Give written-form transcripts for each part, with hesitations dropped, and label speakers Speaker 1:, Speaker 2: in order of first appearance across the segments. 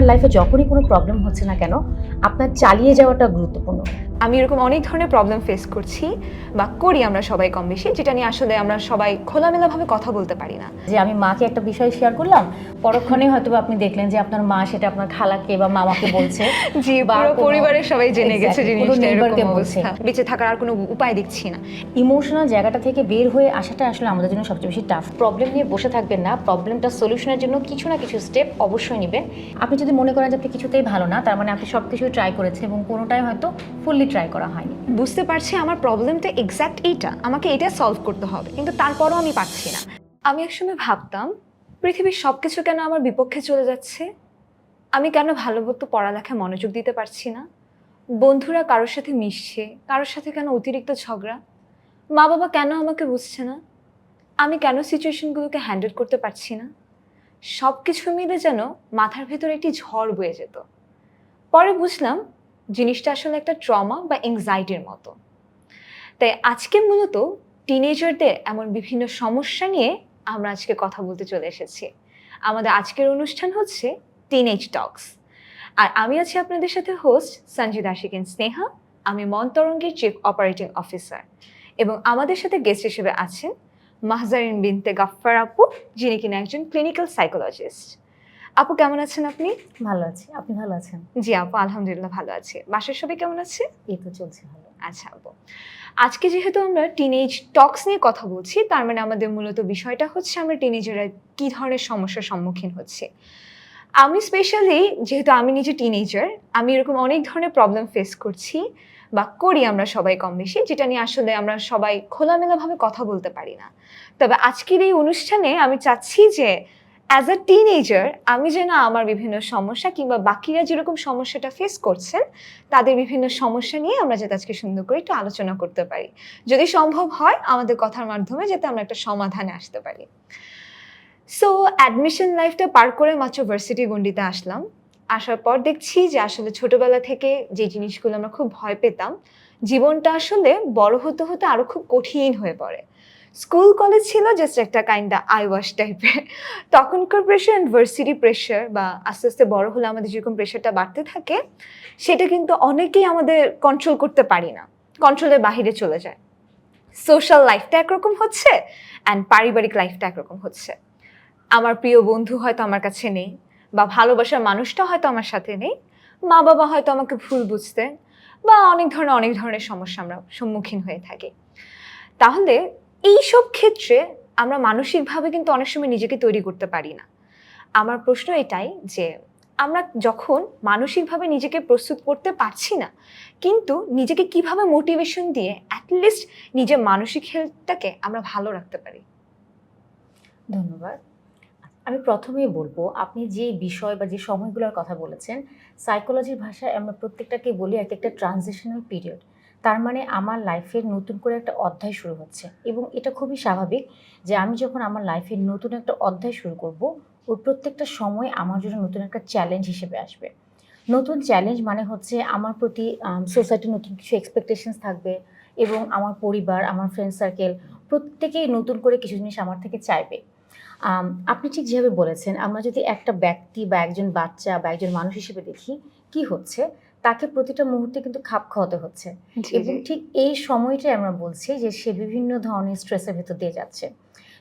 Speaker 1: আপনার লাইফে যখনই কোনো প্রবলেম হচ্ছে না কেন, আপনার চালিয়ে যাওয়াটা গুরুত্বপূর্ণ।
Speaker 2: আমি এরকম অনেক ধরনের প্রবলেম ফেস করছি বা করি আমরা সবাই কম বেশি, যেটা নিয়ে আসলে আমরা সবাই খোলামেলাভাবে কথা বলতে পারি না।
Speaker 1: যে আমি মাকে একটা বিষয় শেয়ার করলাম, পরক্ষণে হয়তো আপনি দেখলেন যে আপনার মা সেটা আপনার খালাকে বা মামাকে বলছে,
Speaker 2: জি,
Speaker 1: বা
Speaker 2: পুরো
Speaker 1: কোনো-
Speaker 2: পরিবারের সবাই জেনে গেছে
Speaker 1: Exactly,
Speaker 2: জিনিসটা,
Speaker 1: পুরো
Speaker 2: এরকম
Speaker 1: neighborকে বলছে।
Speaker 2: অবস্থা। বেঁচে থাকার আর কোনো উপায় দেখছি না।
Speaker 1: ইমোশনাল জায়গাটা থেকে বের হয়ে আসাটা আসলে আমাদের জন্য সবচেয়ে বেশি টাফ। প্রবলেম নিয়ে বসে থাকবেন না, প্রবলেমটা সলিউশনের জন্য কিছু না কিছু স্টেপ অবশ্যই নেবেন। আপনি যদি মনে করেন যে আপনি কিছুতেই ভালো না, তার মানে আপনি সব কিছুই ট্রাই করেছেন এবং কোনোটাই হয়তো ফুললি ট্রাই করা হয়নি।
Speaker 2: বুঝতে পারছি আমার প্রবলেমটা এক্স্যাক্ট এইটা, আমাকে এটা সলভ করতে হবে, কিন্তু তারপরও আমি পারছি না। আমি একসময় ভাবতাম পৃথিবীর সব কিছু কেন আমার বিপক্ষে চলে যাচ্ছে, আমি কেন ভালো মতো পড়ালেখায় মনোযোগ দিতে পারছি না, বন্ধুরা কারোর সাথে মিশছে, কারোর সাথে কেন অতিরিক্ত ঝগড়া, মা বাবা কেন আমাকে বুঝছে না, আমি কেন সিচুয়েশনগুলোকে হ্যান্ডেল করতে পারছি না। সব কিছু মিলে যেন মাথার ভেতরে একটি ঝড় বয়ে যেত। পরে বুঝলাম জিনিসটা আসলে একটা ট্রমা বা এংজাইটির মতো। তাই আজকে মূলত টিনেজারদের এমন বিভিন্ন সমস্যা নিয়ে আমরা আজকে কথা বলতে চলে এসেছি। আমাদের আজকের অনুষ্ঠান হচ্ছে টিনেজ টক্স, আর আমি আছি আপনাদের সাথে হোস্ট সঞ্জিদা আশিকিন স্নেহা। আমি মনতরঙ্গের চিফ অপারেটিং অফিসার, এবং আমাদের সাথে গেস্ট হিসেবে আছেন মাহজারিন বিনতে গাফফার আপু, যিনি কিনা একজন ক্লিনিক্যাল সাইকোলজিস্ট। আপু কেমন আছেন আপনি?
Speaker 1: ভালো আছি, আপনি ভালো আছেন?
Speaker 2: জি আপু, আলহামদুলিল্লাহ ভালো আছি। বাসার সবাই কেমন আছে?
Speaker 1: এই তো চলছে ভালো।
Speaker 2: আচ্ছা আপু, আজকে যেহেতু আমরা টিনেজ টক্স নিয়ে কথা বলছি, তার মানে আমাদের মূলত বিষয়টা হচ্ছে আমরা টিনেজাররা কী ধরনের সমস্যার সম্মুখীন হচ্ছে। আমি স্পেশালি, যেহেতু আমি নিজে টিনেজার, আমি এরকম অনেক ধরনের প্রবলেম ফেস করছি বা করি আমরা সবাই কম বেশি, যেটা নিয়ে আসলে আমরা সবাই খোলামেলাভাবে কথা বলতে পারি না। তবে আজকের এই অনুষ্ঠানে আমি চাচ্ছি যে অ্যাজ আ টিনেজার আমি যেন আমার বিভিন্ন সমস্যা কিংবা বাকিরা যেরকম সমস্যাটা ফেস করছেন তাদের বিভিন্ন সমস্যা নিয়ে আমরা যাতে আজকে সুন্দর করে একটু আলোচনা করতে পারি, যদি সম্ভব হয় আমাদের কথার মাধ্যমে যাতে আমরা একটা সমাধানে আসতে পারি। সো অ্যাডমিশন লাইফটা পার করে মাত্র ভার্সিটি গণ্ডিতে আসলাম। আসার পর দেখছি যে আসলে ছোটবেলা থেকে যে জিনিসগুলো আমরা খুব ভয় পেতাম, জীবনটা আসলে বড় হতে হতে আরো খুব কঠিন হয়ে পড়ে। স্কুল কলেজ ছিল জাস্ট একটা কাইন্ডা আই ওয়াশ টাইপের, তখনকার প্রেশার অ্যান্ড ভার্সিটি প্রেশার বা আস্তে আস্তে বড় হলে আমাদের যেরকম প্রেশারটা বাড়তে থাকে, সেটা কিন্তু অনেকেই আমাদের কন্ট্রোল করতে পারি না, কন্ট্রোলের বাহিরে চলে যায়। সোশ্যাল লাইফটা একরকম হচ্ছে অ্যান্ড পারিবারিক লাইফটা একরকম হচ্ছে। আমার প্রিয় বন্ধু হয়তো আমার কাছে নেই, বা ভালোবাসার মানুষটা হয়তো আমার সাথে নেই, মা বাবা হয়তো আমাকে ভুল বুঝতেন, বা অনেক ধরনের সমস্যা আমরা সম্মুখীন হয়ে থাকি। তাহলে এইসব ক্ষেত্রে আমরা মানসিকভাবে কিন্তু অনেক সময় নিজেকে তৈরি করতে পারি না। আমার প্রশ্ন এটাই যে আমরা যখন মানসিকভাবে নিজেকে প্রস্তুত করতে পারছি না, কিন্তু নিজেকে কিভাবে মোটিভেশন দিয়ে অ্যাটলিস্ট নিজের মানসিক হেলথটাকে আমরা ভালো রাখতে পারি?
Speaker 1: ধন্যবাদ। আমি প্রথমেই বলবো, আপনি যে বিষয় বা যে সময়গুলোর কথা বলেছেন, সাইকোলজির ভাষায় আমরা প্রত্যেকটাকে বলি এক একটা ট্রানজিশনাল পিরিয়ড। তার মানে আমার লাইফের নতুন করে একটা অধ্যায় শুরু হচ্ছে, এবং এটা খুবই স্বাভাবিক যে আমি যখন আমার লাইফের নতুন একটা অধ্যায় শুরু করব, ওই প্রত্যেকটা সময় আমার জন্য নতুন একটা চ্যালেঞ্জ হিসেবে আসবে। নতুন চ্যালেঞ্জ মানে হচ্ছে আমার প্রতি সোসাইটির নতুন কিছু এক্সপেকটেশনস থাকবে, এবং আমার পরিবার, আমার ফ্রেন্ড সার্কেল প্রত্যেকেই নতুন করে কিছু জিনিস আমার থেকে চাইবে। আপনি ঠিক যেভাবে বলেছেন, আমরা যদি একটা ব্যক্তি বা একজন বাচ্চা বা একজন মানুষ হিসেবে দেখি কি হচ্ছে, তাকে প্রতিটা মুহূর্তে কিন্তু খাপ খাওয়াতে হচ্ছে, এবং ঠিক এই সময়টাই আমরা বলছি যে সে বিভিন্ন ধরনের স্ট্রেসের ভেতর দিয়ে যাচ্ছে।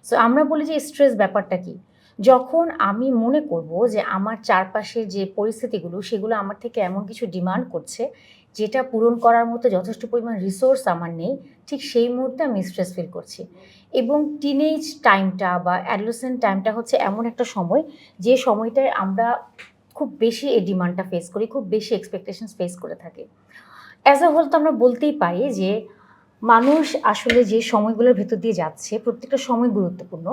Speaker 1: সো আমরা বলি যে স্ট্রেস ব্যাপারটা কি, যখন আমি মনে করব যে আমার চারপাশের যে পরিস্থিতিগুলো সেগুলো আমার থেকে এমন কিছু ডিমান্ড করছে যেটা পূরণ করার মতো যথেষ্ট পরিমাণ রিসোর্স আমার নেই, ঠিক সেই মুহূর্তে আমি স্ট্রেস ফিল করছি। এবং টিনেজ টাইমটা বা অ্যাডোলেসেন্ট টাইমটা হচ্ছে এমন একটা সময়, যে সময়টায় আমরা খুব বেশি এই ডিমান্ডটা ফেস করি, খুব বেশি এক্সপেকটেশনস ফেস করে থাকি। অ্যাজ আ হোল তো আমরা বলতেই পারি যে মানুষ আসলে যে সময়গুলোর ভেতর দিয়ে যাচ্ছে প্রত্যেকটা সময় গুরুত্বপূর্ণ।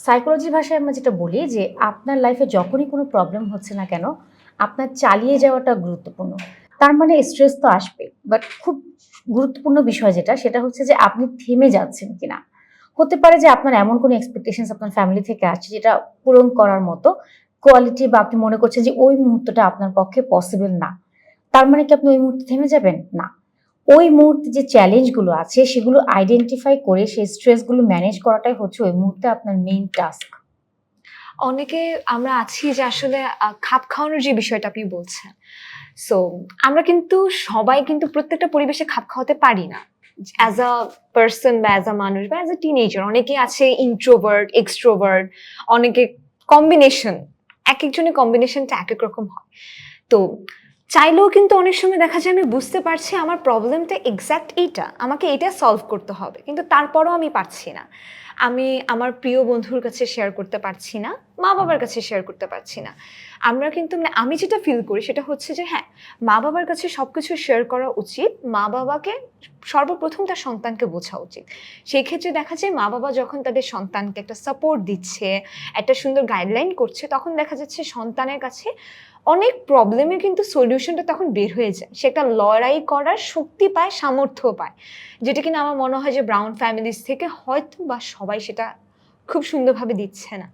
Speaker 1: সাইকোলজির ভাষায় আমরা যেটা বলি যে আপনার লাইফে যখনই কোনো প্রবলেম হচ্ছে না কেন, আপনার চালিয়ে যাওয়াটা গুরুত্বপূর্ণ। তার মানে স্ট্রেস তো আসবে, বাট খুব গুরুত্বপূর্ণ বিষয় যেটা, সেটা হচ্ছে যে আপনি থেমে যাচ্ছেন কিনা। হতে পারে যে আপনার এমন কোনো এক্সপেকটেশনস আপনার ফ্যামিলি থেকে আসছে যেটা পূরণ করার মতো কোয়ালিটি, বা আপনি মনে করছেন যে ওই মুহূর্তটা আপনার পক্ষে পসিবল না। তার মানে কি আপনি ওই মুহূর্তে থেমে যাবেন? না। ওই মুহূর্তে যে চ্যালেঞ্জগুলো আছে সেগুলো আইডেন্টিফাই করে সেই স্ট্রেসগুলো ম্যানেজ করাটাই হচ্ছে ওই মুহূর্তে আপনার মেইন টাস্ক।
Speaker 2: অনেকে আমরা আছি যে আসলে খাপ খাওয়ানোর যে বিষয়টা আপনি বলছেন। সো আমরা কিন্তু সবাই কিন্তু প্রত্যেকটা পরিবেশে খাপ খাওয়াতে পারি না। অ্যাজ আ পারসন বা অ্যাজ আ মানুষ বা অ্যাজ আ টিনেজার অনেকে আছে ইন্ট্রোভার্ট, এক্সট্রোভার্ট, অনেকে কম্বিনেশন। একেকজনের কম্বিনেশনটা একেক রকম হয়। তো চাইলেও কিন্তু অনেক সময় দেখা যায় আমি বুঝতে পারছি আমার প্রবলেমটা এক্সাক্ট এইটা। আমাকে এটা সলভ করতে হবে। কিন্তু তারপরও আমি পারছি না। আমি আমার প্রিয় বন্ধুর কাছে শেয়ার করতে পারছি না, মা-বাবার কাছে শেয়ার করতে পারছি না। আমরা কিন্তু আমি যেটা ফিল করি সেটা হচ্ছে যে হ্যাঁ, মা-বাবার কাছে সবকিছু শেয়ার করা উচিত। মা-বাবাকে সর্বপ্রথম তার সন্তানকে বোঝা উচিত। সেই ক্ষেত্রে দেখা যায় মা-বাবা যখন তাদের সন্তানকে একটা সাপোর্ট দিচ্ছে, একটা সুন্দর গাইডলাইন করছে, তখন দেখা যাচ্ছে সন্তানের কাছে অনেক প্রবলেমের কিন্তু সলিউশনটা তখন বের হয়ে যায়। সে একটা লড়াই করার শক্তি পায়, সামর্থ্য পায়। যেটা কিনা আমার মনে হয় যে ব্রাউন ফ্যামিলিজ থেকে হয়তো বা সবাই সেটা খুব সুন্দরভাবে দিচ্ছে না।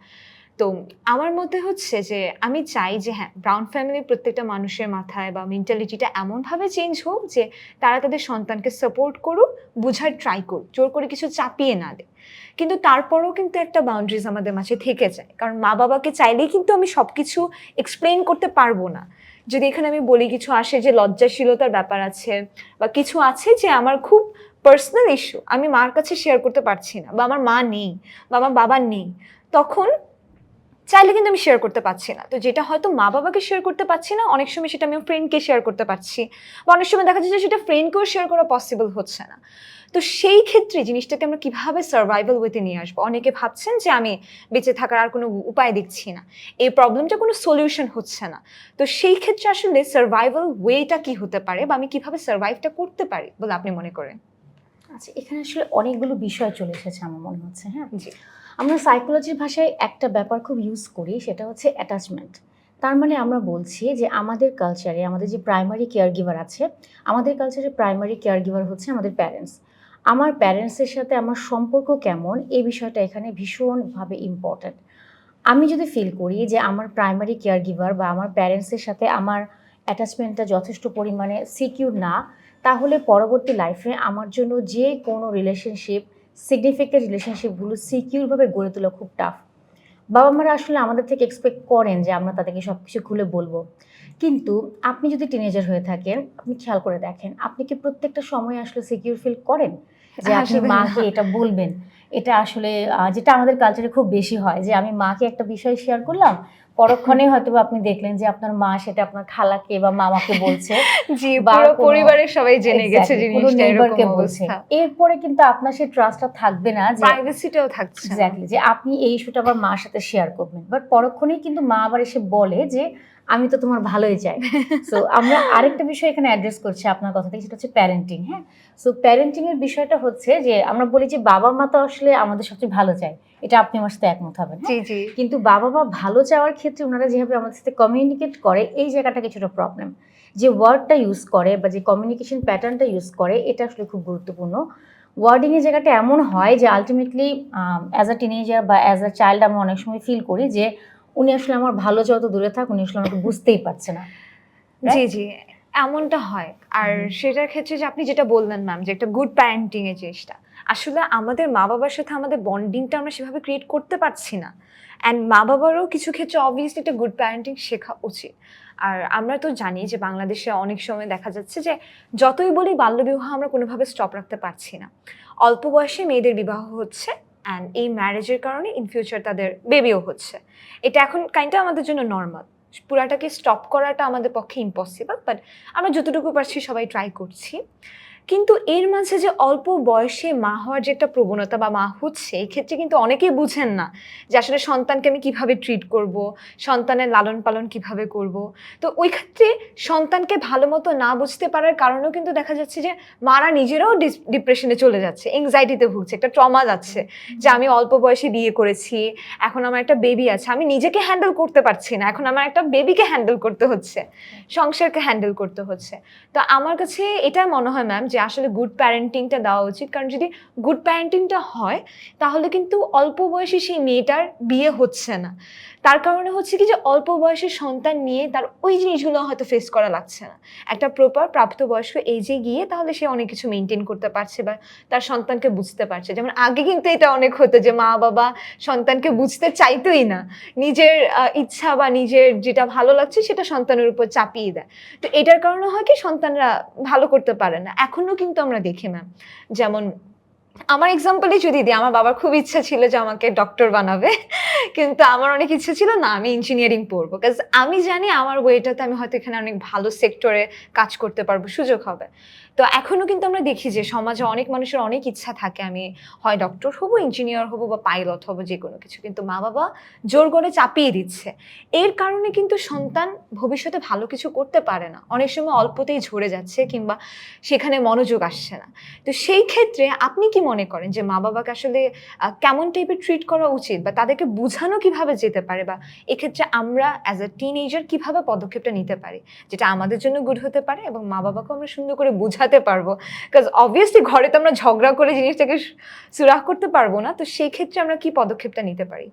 Speaker 2: তো আমার মতে হচ্ছে যে আমি চাই যে হ্যাঁ, ব্রাউন ফ্যামিলির প্রত্যেকটা মানুষের মাথায় বা মেন্টালিটিটা এমনভাবে চেঞ্জ হোক যে তারা তাদের সন্তানকে সাপোর্ট করুক, বুঝার ট্রাই করুক, জোর করে কিছু চাপিয়ে না দেয়। কিন্তু তারপরেও কিন্তু একটা বাউন্ডারিজ আমাদের মাঝে থেকে যায়। কারণ মা-বাবাকে চাইলেই কিন্তু আমি সবকিছু এক্সপ্লেইন করতে পারবো না। যদি এখানে আমি বলি কিছু আসে যে লজ্জাশীলতার ব্যাপার আছে বা কিছু আছে যে আমার খুব পার্সোনাল ইস্যু, আমি মার কাছে শেয়ার করতে পারছি না বা আমার মা নেই বা আমার বাবা নেই, তখন চাইলে কিন্তু আমি শেয়ার করতে পারছি না। তো যেটা হয়তো মা-বাবাকে শেয়ার করতে পারছি না, অনেক সময় সেটা আমি ফ্রেন্ডকে শেয়ার করতে পারছি বা অনেক সময় দেখা যাচ্ছে যে সেটা ফ্রেন্ডকেও শেয়ার করা পসিবল হচ্ছে না। তো সেই ক্ষেত্রে জিনিসটাকে আমরা কিভাবে সার্ভাইভাল ওয়েতে নিয়ে আসবো? অনেকে ভাবছেন যে আমি বেঁচে থাকার আর কোনো উপায় দেখছি না। এই প্রবলেমটা কোনো সলিউশন হচ্ছে না। তো সেই ক্ষেত্রে আসলে সার্ভাইভাল ওয়েটা কি হতে পারে বা আমি কিভাবে সার্ভাইভটা করতে পারি বলে আপনি মনে করেন?
Speaker 1: আচ্ছা, এখানে আসলে অনেকগুলো বিষয় চলে এসেছে আমার মনে হচ্ছে। হ্যাঁ,
Speaker 2: জি।
Speaker 1: আমরা সাইকোলজির ভাষায় একটা ব্যাপার খুব ইউজ করি, সেটা হচ্ছে অ্যাটাচমেন্ট। তার মানে আমরা বলছি যে আমাদের কালচারে আমাদের যে প্রাইমারি কেয়ার গিভার আছে, আমাদের কালচারে প্রাইমারি কেয়ার গিভার হচ্ছে আমাদের প্যারেন্টস। আমার প্যারেন্টসের সাথে আমার সম্পর্ক কেমন, এই বিষয়টা এখানে ভীষণভাবে ইম্পর্ট্যান্ট। আমি যদি ফিল করি যে আমার প্রাইমারি কেয়ার গিভার বা আমার প্যারেন্টসের সাথে আমার অ্যাটাচমেন্টটা যথেষ্ট পরিমাণে সিকিউর না, তাহলে পরবর্তী লাইফে আমার জন্য যে কোনো রিলেশনশিপ, সিগনিফিক্যান্ট রিলেশনশিপগুলো সিকিউরভাবে গড়ে তোলা খুব টাফ। বাবা মারা আসলে আমাদের থেকে এক্সপেক্ট করেন যে আমরা তাদেরকে সব কিছু খুলে বলবো। কিন্তু আপনি যদি টিনেজার হয়ে থাকেন, আপনি খেয়াল করে দেখেন, আপনি কি প্রত্যেকটা সময় আসলে সিকিউর ফিল করেন? যে আপনি
Speaker 2: আসলে
Speaker 1: মাকে
Speaker 2: না।
Speaker 1: এটা বলবেন। এটা আসলে যেটা আমাদের কালচারে খুব বেশি হয় যে আমি মাকে একটা বিষয় শেয়ার করলাম, পরক্ষণে হয়তোবা আপনি দেখলেন যে আপনার মা সেটা আপনার খালাকে বা মামাকে বলছে
Speaker 2: জি,
Speaker 1: বা
Speaker 2: পুরো
Speaker 1: কোনো
Speaker 2: পরিবারের সবাই জেনে গেছে
Speaker 1: এক্সাক্টলি কোনো
Speaker 2: জিনিসটা এরকম
Speaker 1: নেইবারকে বলছে।
Speaker 2: অবস্থা।
Speaker 1: এরপরে কিন্তু আপনার সেই ট্রাস্টটা থাকবে না যে
Speaker 2: প্রাইভেসিটাও থাকছে না।
Speaker 1: এক্স্যাক্টলি যে আপনি এই ইস্যুটা আবার মার সাথে শেয়ার করবেন। বাট পরক্ষণেই কিন্তু মা আবার এসে বলে যে, "আমি তো তোমার ভালোই চাই।" সো আমরা আরেকটা বিষয় এখানে অ্যাড্রেস করছি আপনার কথা থেকে, সেটা হচ্ছে প্যারেন্টিং, হ্যাঁ? সো প্যারেন্টিং এর বিষয়টা হচ্ছে যে আমরা বলি যে বাবা-মা তো আসলে আমাদের সবচেয়ে ভালো চায়। এটা আপনি আমার সাথে একমত হবেন, হ্যাঁ?
Speaker 2: জি, জি।
Speaker 1: কিন্তু বাবা-মা ভালো চাওয়ার ক্ষেত্রে উনারা যেভাবে আমাদের সাথে কমিউনিকেট করে, এই জায়গাটা কিছুটা প্রবলেম। যে ওয়ার্ডটা ইউজ করে বা যে কমিউনিকেশন প্যাটার্নটা ইউজ করে, এটা আসলে খুব গুরুত্বপূর্ণ। ওয়ার্ডিং এর জায়গাটা এমন হয় যে আল্টিমেটলি অ্যাজ আ টিনেজার বা অ্যাজ আ চাইল্ড আমরা অনেক সময় ফিল করি যে উনি আসলে আমার ভালো চাও তো দূরে থাক, উনি আসলে আমাকে বুঝতেই পারছে না।
Speaker 2: জি,
Speaker 1: রাইট?
Speaker 2: জি। এমনটা হয়। আর
Speaker 1: হুম।
Speaker 2: সেটার ক্ষেত্রে যে আপনি যেটা বললেন ম্যাম যে একটা গুড প্যারেন্টিং এর জিনিসটা। আসলে আমাদের মা-বাবার সাথে আমাদের বন্ডিংটা আমরা সেভাবে ক্রিয়েট করতে পারছি না। অ্যান্ড মা-বাবারও কিছু ক্ষেত্রে অবভিয়াসলি একটা গুড প্যারেন্টিং শেখা উচিত। আর আমরা তো জানি যে বাংলাদেশে অনেক সময় দেখা যাচ্ছে যে যতই বলি বাল্যবিবাহ আমরা কোনোভাবে স্টপ রাখতে পারছি না। অল্প বয়সে মেয়েদের বিবাহ হচ্ছে অ্যান্ড এই ম্যারেজের কারণে ইন ফিউচার তাদের বেবিও হচ্ছে। এটা এখন কাইন্ডটা আমাদের জন্য নরমাল। পুরাটাকে স্টপ করাটা আমাদের পক্ষে ইম্পসিবল, বাট আমরা যতটুকু পারছি সবাই ট্রাই করছি। কিন্তু এর মাঝে যে অল্প বয়সে মা হওয়ার যে একটা প্রবণতা বা মা হচ্ছে, এক্ষেত্রে কিন্তু অনেকেই বুঝেন না যে আসলে সন্তানকে আমি কিভাবে ট্রিট করব, সন্তানের লালন পালন কিভাবে করব। তো ওই ক্ষেত্রে সন্তানকে ভালো মতো না বুঝতে পারার কারণেও কিন্তু দেখা যাচ্ছে যে মারা নিজেরাও ডিপ্রেশনে চলে যাচ্ছে, এংজাইটিতে ভুগছে, একটা ট্রমা যাচ্ছে যে আমি অল্প বয়সে বিয়ে করেছি, এখন আমার একটা বেবি আছে, আমি নিজেকে হ্যান্ডেল করতে পারছি না, এখন আমার একটা বেবিকে হ্যান্ডেল করতে হচ্ছে, সংসারকে হ্যান্ডেল করতে হচ্ছে। তো আমার কাছে এটা মনে হয় ম্যাম যে আসলে গুড প্যারেন্টিংটা দেওয়া উচিত। কারণ যদি গুড প্যারেন্টিংটা হয় তাহলে কিন্তু অল্প বয়সী সেই মেয়েটার বিয়ে হচ্ছে না। তার কারণে হচ্ছে কি যে অল্প বয়সের সন্তান নিয়ে তার ওই জিনিসগুলো হয়তো ফেস করা লাগছে না। একটা প্রপার প্রাপ্তবয়স্ক এজে গিয়ে তাহলে সে অনেক কিছু মেনটেন করতে পারছে বা তার সন্তানকে বুঝতে পারছে। যেমন আগে কিন্তু এটা অনেক হতো যে মা বাবা সন্তানকে বুঝতে চাইতোই না, নিজের ইচ্ছা বা নিজের যেটা ভালো লাগছে সেটা সন্তানের উপর চাপিয়ে দেয়। তো এটার কারণে হয় কি সন্তানরা ভালো করতে পারে না। এখনো কিন্তু আমরা দেখি ম্যাম, যেমন আমার এক্সাম্পলই যদি দিই, আমার বাবার খুব ইচ্ছা ছিল যে আমাকে ডক্টর বানাবে, কিন্তু আমার অনেক ইচ্ছা ছিল না আমি ইঞ্জিনিয়ারিং পড়বো, কারণ আমি জানি আমার ওয়েটাতে আমি হয়তো এখানে অনেক ভালো সেক্টরে কাজ করতে পারবো, সুযোগ হবে। তো এখনো কিন্তু আমরা দেখি যে সমাজে অনেক মানুষের অনেক ইচ্ছা থাকে আমি হয় ডক্টর হবো, ইঞ্জিনিয়ার হবো বা পাইলট হবো, যে কোনো কিছু, কিন্তু মা বাবা জোর করে চাপিয়ে দিচ্ছে। এর কারণে কিন্তু সন্তান ভবিষ্যতে ভালো কিছু করতে পারে না, অনেক সময় অল্পতেই ঝরে যাচ্ছে কিংবা সেখানে মনোযোগ আসছে না। তো সেই ক্ষেত্রে আপনি কি মনে করেন যে মা বাবাকে আসলে কেমন টাইপের ট্রিট করা উচিত বা তাদেরকে বোঝানো কিভাবে যেতে পারে, বা এক্ষেত্রে আমরা অ্যাজ আ টিনেজার কিভাবে পদক্ষেপটা নিতে পারি যেটা আমাদের জন্য গুড হতে পারে এবং মা বাবাকেও আমরা সুন্দর করে বোঝাতে পারবো? বিকজ অবভিয়াসলি ঘরে তো আমরা ঝগড়া করে জিনিসটাকে সুরাহ করতে পারবো না, তো সেই ক্ষেত্রে আমরা কি পদক্ষেপটা নিতে পারি?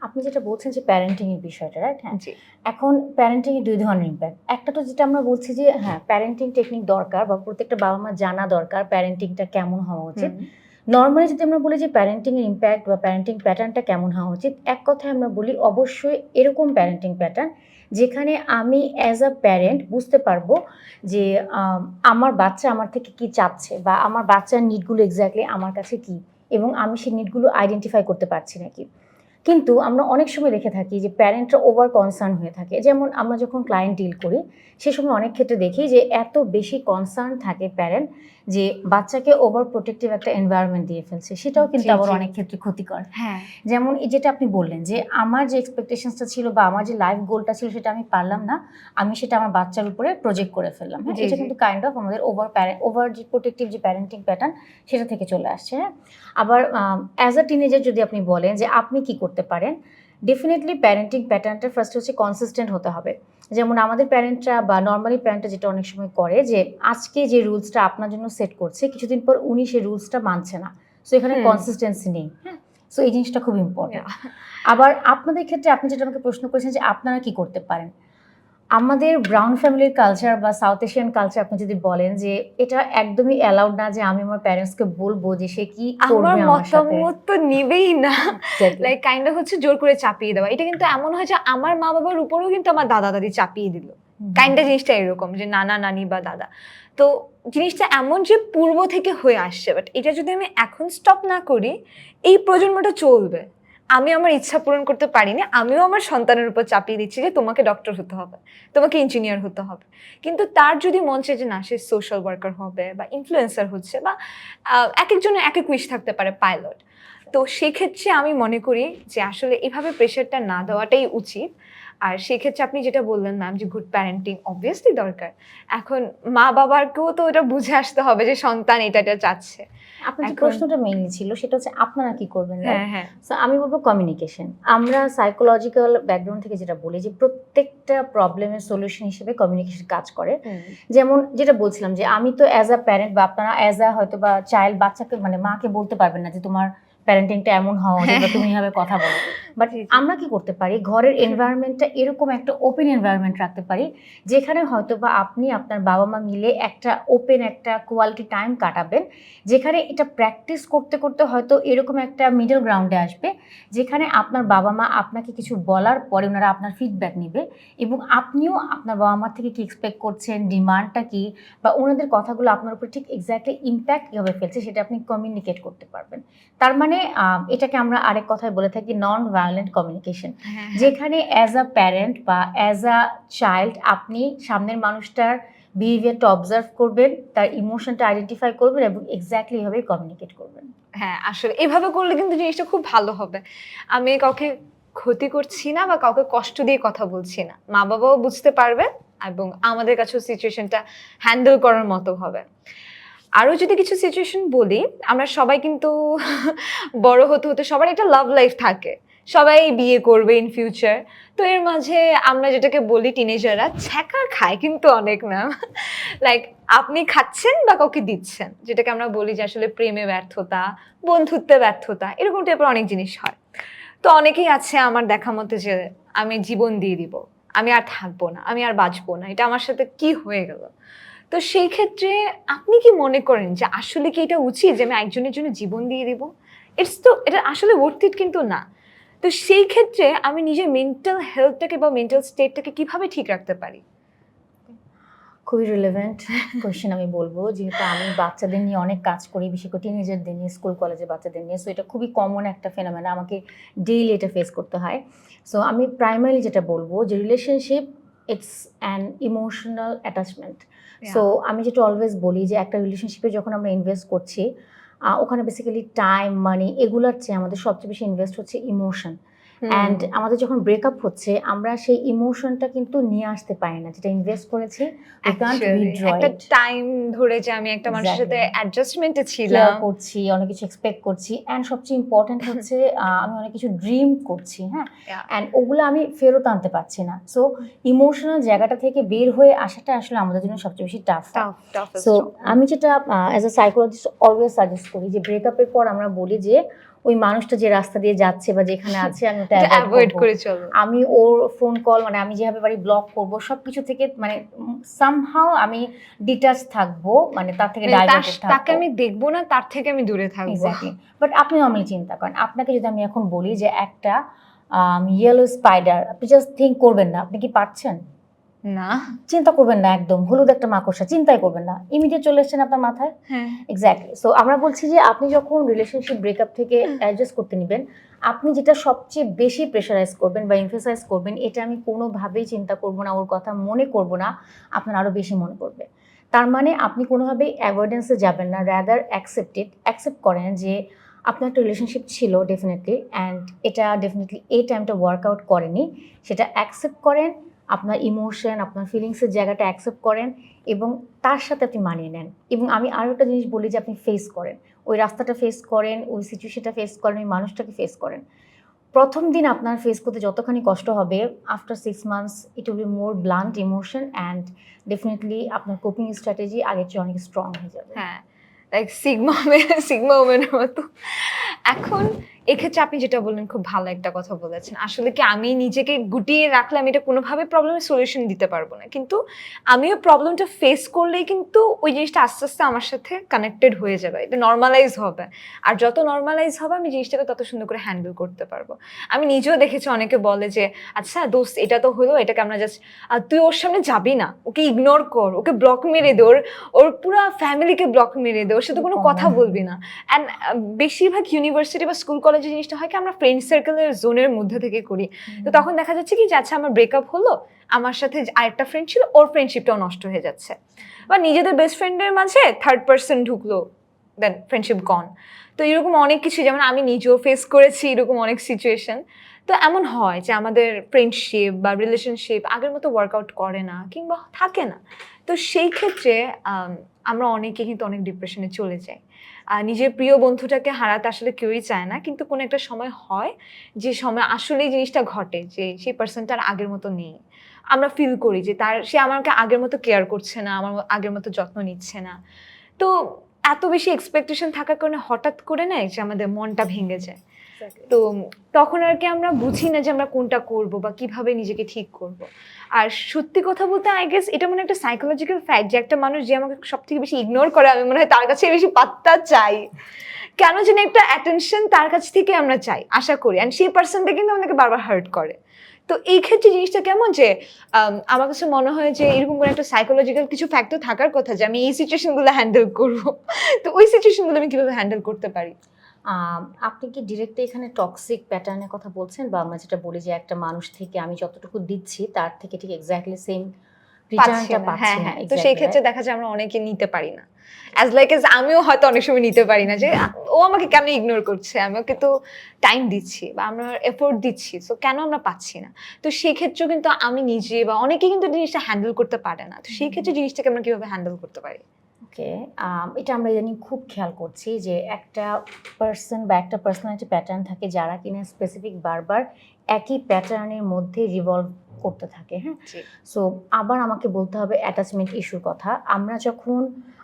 Speaker 1: আপনি যেটা বলছেন যে প্যারেন্টিং এর বিষয়টা, রাইট? হ্যাঁ,
Speaker 2: জি।
Speaker 1: এখন প্যারেন্টিং এর দুই ধরনের ইম্প্যাক্ট। একটা তো যেটা আমরা বলছি যে হ্যাঁ, প্যারেন্টিং টেকনিক দরকার বা প্রত্যেকটা বাবা মা জানা দরকার প্যারেন্টিংটা কেমন হওয়া উচিত। নর্মালি যদি আমরা বলি যে প্যারেন্টিং এর ইম্প্যাক্ট বা প্যারেন্টিং প্যাটার্নটা কেমন হওয়া উচিত, এক কথায় আমরা বলি অবশ্যই এরকম প্যারেন্টিং প্যাটার্ন যেখানে আমি অ্যাজ আ প্যারেন্ট বুঝতে পারবো যে আমার বাচ্চা আমার থেকে কি চাচ্ছে বা আমার বাচ্চার নিডগুলো এক্স্যাক্টলি আমার কাছে কি, এবং আমি সেই নিডগুলো আইডেন্টিফাই করতে পারছি নাকি। কিন্তু আমরা অনেক সময় দেখে থাকি যে প্যারেন্টরা ওভার কনসার্ন হয়ে থাকে। যেমন আমরা যখন ক্লায়েন্ট ডিল করি সে সময় অনেক ক্ষেত্রে দেখি যে এত বেশি কনসার্ন থাকে প্যারেন্ট যে বাচ্চাকে ওভার প্রোটেক্টিভ একটা এনভায়রনমেন্ট দিয়ে ফেলছে, সেটাও কিন্তু
Speaker 2: জি,
Speaker 1: আবার
Speaker 2: জি।
Speaker 1: অনেক ক্ষেত্রে ক্ষতিকর।
Speaker 2: হ্যাঁ।
Speaker 1: যেমন এই যেটা আপনি বললেন যে আমার যে এক্সপেকটেশনসটা ছিল বা আমার যে লাইফ গোলটা ছিল সেটা আমি পারলাম না, আমি সেটা আমার বাচ্চার উপরে প্রজেক্ট করে ফেললাম। হ্যাঁ,
Speaker 2: জি,
Speaker 1: এটা
Speaker 2: জি।
Speaker 1: কিন্তু কাইন্ড অফ আমাদের ওভার যে প্রোটেক্টিভ যে প্যারেন্টিং প্যাটার্ন সেটা থেকে চলে আসছে। হ্যাঁ, আবার অ্যাজ আ টিনেজার যদি আপনি বলেন যে আপনি কি করতে পারেন, ডেফিনেটলি প্যারেন্টিং প্যাটার্নটা ফার্স্ট হচ্ছে কনসিস্টেন্ট হতে হবে। যেমন আমাদের প্যারেন্টরা বা নর্মালি প্যারেন্টরা যেটা অনেক সময় করে যে আজকে যে রুলসটা আপনার জন্য সেট করছে কিছুদিন পর উনি সেই রুলসটা মানছে না, সো এখানে কনসিস্টেন্সি নেই। হ্যাঁ, সো এই জিনিসটা খুব ইম্পর্টেন্ট। আবার আপনাদের ক্ষেত্রে আপনি যেটা আমাকে প্রশ্ন করেছেন যে আপনারা কি করতে পারেন, আমাদের ব্রাউন ফ্যামিলির কালচার বা সাউথ এশিয়ান কালচার আপনি যদি বলেন যে এটা একদমই অ্যালাউড না যে আমি আমার প্যারেন্টসকে বলবো যে সে কি
Speaker 2: আমার
Speaker 1: করবে আমার সাথে।
Speaker 2: মতামত তো নিবেই না,
Speaker 1: Exactly.
Speaker 2: লাইক কাইন্ড অফ হচ্ছে জোর করে চাপিয়ে দেওয়া। এটা কিন্তু এমন হয় যে আমার মা বাবার উপরেও কিন্তু আমার দাদা দাদি চাপিয়ে দিল, কাইন্ড অফ জিনিসটা এরকম যে নানা নানি বা দাদা। তো জিনিসটা এমন যে পূর্ব থেকে হয়ে আসছে, বাট এটা যদি আমি এখন স্টপ না করি এই প্রজন্মটা চলবে। আমি আমার ইচ্ছা পূরণ করতে পারিনি, আমিও আমার সন্তানের উপর চাপিয়ে দিচ্ছি যে তোমাকে ডক্টর হতে হবে, তোমাকে ইঞ্জিনিয়ার হতে হবে। কিন্তু তার যদি মন চায় যে না সে সোশ্যাল ওয়ার্কার হবে বা ইনফ্লুয়েন্সার হচ্ছে বা এক একজনের এক এক উইশ থাকতে পারে, পাইলট, তো সেক্ষেত্রে আমি মনে করি যে আসলে এভাবে প্রেশারটা না দেওয়াটাই উচিত। আর সেক্ষেত্রে আপনি যেটা বললেন ম্যাম যে গুড প্যারেন্টিং অবভিয়াসলি দরকার। এখন মা বাবাকেও তো এটা বুঝে আসতে হবে যে সন্তান এটা চাচ্ছে।
Speaker 1: আপনার যে
Speaker 2: এখন
Speaker 1: প্রশ্নটা মেইনলি ছিল সেটা হচ্ছে আপনারা কি করবেন, রাইট?
Speaker 2: হ্যাঁ, হ্যাঁ।
Speaker 1: সো আমি বলবো কমিউনিকেশন। আমরা সাইকোলজিক্যাল ব্যাকগ্রাউন্ড থেকে যেটা বলি যে প্রত্যেকটা প্রবলেমের সলিউশন হিসেবে কমিউনিকেশন কাজ করে। যেমন যেটা বলছিলাম যে আমি তো অ্যাজ আ প্যারেন্ট বা আপনারা অ্যাজ আ হয়তো বা চাইল্ড বাচ্চাকে মানে মাকে বলতে পারবেন না যে তোমার প্যারেন্টিংটা এমন হওয়া উচিত বা তুমি এভাবে কথা বলো। বাট
Speaker 2: জি, জি।
Speaker 1: আমরা কি করতে পারি, ঘরের এনভায়রনমেন্টটা এরকম একটা ওপেন এনভায়রনমেন্ট রাখতে পারি যেখানে হয়তো বা আপনি আপনার বাবা মা মিলে একটা ওপেন একটা কোয়ালিটি টাইম কাটাবেন, যেখানে এটা প্র্যাকটিস করতে করতে হয়তো এরকম একটা মিডল গ্রাউন্ডে আসবে যেখানে আপনার বাবা মা আপনাকে কিছু বলার পরে ওনারা আপনার ফিডব্যাক নেবে এবং আপনিও আপনার বাবা মার থেকে কি এক্সপেক্ট করছেন, ডিমান্ডটা কি, বা ওনাদের কথাগুলো আপনার উপর ঠিক এক্স্যাক্টলি ইম্প্যাক্ট কীভাবে ফেলছে সেটা আপনি কমিউনিকেট করতে পারবেন। তার মানে এটাকে আমরা আরেক কথায় বলে থাকি নন ভায়োলেন্ট কমিউনিকেশন, যেখানে অ্যাজ আ প্যারেন্ট বা অ্যাজ আ চাইল্ড আপনি সামনের মানুষটার বিহেভিয়ারটা অবজার্ভ করবেন, তার ইমোশনটা আইডেন্টিফাই করবেন এবং এক্স্যাক্টলি এভাবে কমিউনিকেট করবেন।
Speaker 2: হ্যাঁ, আসলে এভাবে করলে কিন্তু জিনিসটা খুব ভালো হবে। আমি কাউকে ক্ষতি করছি না বা কাউকে কষ্ট দিয়ে কথা বলছি না। মা বাবাও বুঝতে পারবে এবং আমাদের কাছেও সিচুয়েশনটা হ্যান্ডেল করার মতো হবে। আরো যদি কিছু সিচুয়েশন বলি, আমরা সবাই কিন্তু বড় হতে হতে সবার একটা লাভ লাইফ থাকে, সবাই বিয়ে করবে ইন ফিউচার। তো এর মাঝে আমরা যেটাকে বলি টিনেজাররা ছ্যাঁকা খায় কিন্তু অনেক ম্যাম, লাইক আপনি খাচ্ছেন বা কাউকে দিচ্ছেন, যেটাকে আমরা বলি যে আসলে প্রেমে ব্যর্থতা, বন্ধুত্বে ব্যর্থতা, এরকম টাইপের অনেক জিনিস হয়। তো অনেকেই আছে আমার দেখা মতে যে আমি জীবন দিয়ে দিব, আমি আর থাকবো না, আমি আর বাঁচবো না, এটা আমার সাথে কি হয়ে গেল। তো সেই ক্ষেত্রে আপনি কি মনে করেন যে আসলে কি এটা উচিত যে আমি একজনের জন্য জীবন দিয়ে দিব? এটা আসলে ওর্থ ইট কিন্তু না। তো সেই ক্ষেত্রে আমি নিজের মেন্টাল হেলথটাকে বা মেন্টাল স্টেটটাকে কিভাবে ঠিক রাখতে পারি?
Speaker 1: খুবই রিলেভেন্ট কোয়েশ্চেন আমি বলবো, যেহেতু আমি বাচ্চাদের নিয়ে অনেক কাজ করি, বিশেষ করে টিনেজারদের নিয়ে, স্কুল কলেজের বাচ্চাদের নিয়ে। সো এটা খুবই কমন একটা ফেনোমেনা, আমাকে ডেইলি এটা ফেস করতে হয়। সো আমি প্রাইমারি যেটা বলবো যে relationship it's an emotional attachment. So আমি যেটা অলওয়েজ বলি যে একটা রিলেশনশিপে যখন আমরা ইনভেস্ট করছি, ওখানে বেসিক্যালি টাইম, মানি এগুলোর চেয়ে আমাদের সবচেয়ে বেশি ইনভেস্ট হচ্ছে ইমোশন। অ্যান্ড আমাদের যখন ব্রেকআপ হচ্ছে, আমরা সেই ইমোশনটা কিন্তু নিয়ে আসতে পারি না, যেটা ইনভেস্ট করেছি we can't withdraw
Speaker 2: একটা
Speaker 1: it.
Speaker 2: টাইম ধরে যে আমি একটা মানুষের সাথে
Speaker 1: Exactly.
Speaker 2: অ্যাডজাস্টমেন্টে
Speaker 1: কেয়ার
Speaker 2: ছিলাম।
Speaker 1: করছি, অনেক কিছু এক্সপেক্ট করছি, অ্যান্ড সবচেয়ে ইম্পর্টেন্ট হচ্ছে আমি অনেক কিছু ড্রিম করছি, হ্যাঁ,
Speaker 2: Yeah.
Speaker 1: অ্যান্ড ওগুলো আমি ফেরত আনতে পারছি না। সো ইমোশনাল জায়গাটা থেকে বের হয়ে আসাটা আসলে আমাদের জন্য সবচেয়ে বেশি টাফ।
Speaker 2: Toughest
Speaker 1: so
Speaker 2: job.
Speaker 1: আমি যেটা as a psychologist always suggest করি যে ব্রেকআপের পর আমরা বলি যে ওই মানুষটা যে রাস্তা দিয়ে যাচ্ছে বা যেখানে আছে আমি ওটা
Speaker 2: এটা
Speaker 1: অ্যাভয়েড
Speaker 2: অ্যাভয়েড
Speaker 1: করবো।
Speaker 2: করে চলো।
Speaker 1: আমি ওর ফোন কল, মানে আমি যেভাবে পারি ব্লক করবো, সবকিছু থেকে মানে সামহাও আমি ডিটাচ থাকবো, মানে তার থেকে ডাইভার্টেড
Speaker 2: তাকে
Speaker 1: থাকবো।
Speaker 2: আমি দেখবো না, তার থেকে আমি দূরে থাকবো।
Speaker 1: এক্স্যাক্টলি। বাট আপনি নর্মালি চিন্তা করেন, আপনাকে যদি আমি এখন বলি যে একটা ইয়েলো স্পাইডার, আপনি জাস্ট থিঙ্ক করবেন না, আপনি কি পারছেন?
Speaker 2: না।
Speaker 1: চিন্তা করবেন না, একদম হলুদ একটা মাকড়সা, চিন্তাই করবেন না, ইমিডিয়েট চলে এসেছেন আপনার মাথায়।
Speaker 2: হ্যাঁ।
Speaker 1: এক্স্যাক্টলি। সো আমরা বলছি যে আপনি যখন রিলেশনশিপ ব্রেকআপ থেকে অ্যাডজাস্ট করতে নেবেন, আপনি যেটা সবচেয়ে বেশি প্রেশারাইজ করবেন বা এমফেসাইজ করবেন, এটা আমি কোনোভাবেই চিন্তা করবো না, ওর কথা মনে করবো না, আপনার আরও বেশি মনে পড়বে। তার মানে আপনি কোনোভাবেই অ্যাভয়েডেন্সে যাবেন না, রাদার অ্যাকসেপ্ট করেন যে আপনার একটা রিলেশনশিপ ছিল ডেফিনেটলি, অ্যান্ড এটা ডেফিনেটলি এই টাইমটা ওয়ার্কআউট করেনি, সেটা অ্যাকসেপ্ট করেন, আপনার ইমোশন, আপনার ফিলিংসের জায়গাটা অ্যাকসেপ্ট করেন এবং তার সাথে আপনি মানিয়ে নেন। এবং আমি আরও একটা জিনিস বলি যে আপনি ফেস করেন, ওই রাস্তাটা ফেস করেন, ওই সিচুয়েশনটা ফেস করেন, ওই মানুষটাকে ফেস করেন। প্রথম দিন আপনার ফেস করতে যতখানি কষ্ট হবে, after 6 months it will be more blunt emotion, and definitely আপনার কোপিং স্ট্র্যাটেজি আগের চেয়ে অনেক স্ট্রং হয়ে যাবে।
Speaker 2: হ্যাঁ, লাইক সিগমা ওমেনের মতো। এখন এক্ষেত্রে আপনি যেটা বললেন খুব ভালো একটা কথা বলেছেন। আসলে কি আমি নিজেকে গুটিয়ে রাখলে আমি এটা কোনোভাবে প্রবলেমের সলিউশন দিতে পারবো না, কিন্তু আমিও প্রবলেমটা ফেস করলেই কিন্তু ওই জিনিসটা আস্তে আস্তে আমার সাথে কানেক্টেড হয়ে যাবে, এটা নর্মালাইজ হবে। আর যত নর্মালাইজ হবে আমি জিনিসটাকে তত সুন্দর করে হ্যান্ডেল করতে পারবো। আমি নিজেও দেখেছি অনেকে বলে যে আচ্ছা দোস্ত এটা তো হলো, এটাকে আমরা জাস্ট তুই ওর সামনে যাবি না, ওকে ইগনোর কর, ওকে ব্লক মেরে দে, ওর পুরো ফ্যামিলিকে ব্লক মেরে দে, ওর সাথে কোনো কথা বলবি না। অ্যান্ড বেশিরভাগ ইউনিভার্সিটি বা স্কুল কলেজে জিনিসটা হয় কি আমরা ফ্রেন্ড সার্কেলের জোনের মধ্যে থেকে করি। তো তখন দেখা যাচ্ছে কি যে আচ্ছা আমার ব্রেকআপ হলো, আমার সাথে আরেকটা ফ্রেন্ড ছিল, ওর ফ্রেন্ডশিপটাও নষ্ট হয়ে যাচ্ছে, বা নিজেদের বেস্ট ফ্রেন্ডের মাঝে থার্ড পার্সন ঢুকলো, দেন ফ্রেন্ডশিপ গন। তো এরকম অনেক কিছু, যেমন আমি নিজেও ফেস করেছি এরকম অনেক সিচুয়েশন। তো এমন হয় যে আমাদের ফ্রেন্ডশিপ বা রিলেশনশিপ আগের মতো ওয়ার্কআউট করে না কিংবা থাকে না। তো সেই ক্ষেত্রে আমরা অনেকে কিন্তু অনেক ডিপ্রেশনে চলে যাই। নিজের প্রিয় বন্ধুটাকে হারাতে আসলে কেউই চায় না, কিন্তু কোনো একটা সময় হয় যে সময় আসলে এই জিনিসটা ঘটে যে সেই পার্সনটা আর আগের মতো নেই। আমরা ফিল করি যে সে আমাকে আগের মতো কেয়ার করছে না, আমার আগের মতো যত্ন নিচ্ছে না। তো এত বেশি এক্সপেকটেশন থাকার কারণে হঠাৎ করে নেয় যে আমাদের মনটা ভেঙে যায়। তো তখন আর কি আমরা বুঝি না যে আমরা কোনটা করব বা কিভাবে নিজেকে ঠিক করব। আর সত্যি কথা বলতে আই গেস এটা মানে একটা সাইকোলজিক্যাল ফ্যাক্ট যে একটা মানুষ যে আমাকে সব থেকে বেশি ইগনোর করে, আমি মনে হয় তার কাছে বেশি পাত্তা চাই, কেন যেন একটা অ্যাটেনশন তার কাছ থেকে আমরা চাই, আশা করি, অ্যান্ড সেই পার্সনটা কিন্তু আমাদেরকে বারবার হার্ট করে। তো এই ক্ষেত্রে জিনিসটা কেমন যে আমার কাছে মনে হয় যে এরকম করে একটা সাইকোলজিক্যাল কিছু ফ্যাক্টর থাকার কথা যে আমি এই সিচুয়েশনগুলো হ্যান্ডেল করবো। তো ওই সিচুয়েশনগুলো আমি কিভাবে হ্যান্ডেল করতে পারি?
Speaker 1: আপনি কি ডিরেক্টলি এখানে টক্সিক প্যাটার্নের কথা বলছেন, বা আমরা যেটা বলি যে একটা মানুষ থেকে আমি যতটুকু দিচ্ছি তার থেকে ঠিক এক্স্যাক্টলি সেম রিটার্নটা পাচ্ছি না?
Speaker 2: তো সেই ক্ষেত্রে দেখা যায় আমরা অনেকে নিতে পারি না, অ্যাজ লাইক এজ আমিও হয়তো অনেক সময় নিতে পারি না যে ও আমাকে কেন ইগনোর করছে, আমি ওকে তো টাইম দিচ্ছি বা আমরা এফোর্ট দিচ্ছি, তো কেন আমরা পাচ্ছি না। তো সেই ক্ষেত্রেও কিন্তু আমি নিজে বা অনেকে কিন্তু জিনিসটা হ্যান্ডেল করতে পারে না। তো সেই ক্ষেত্রে জিনিসটাকে আমরা কিভাবে হ্যান্ডেল করতে পারি?
Speaker 1: ওকে, এটা আমরা ইদানিং খুব খেয়াল করছি যে একটা পার্সন বা একটা পার্সোনালিটি প্যাটার্ন থাকে যারা কিনা স্পেসিফিক বারবার একই প্যাটার্নের মধ্যে রিভলভ করতে থাকে। হ্যাঁ, সো আবার আমাকে বলতে হবে অ্যাটাচমেন্ট ইস্যুর কথা। আমরা যখন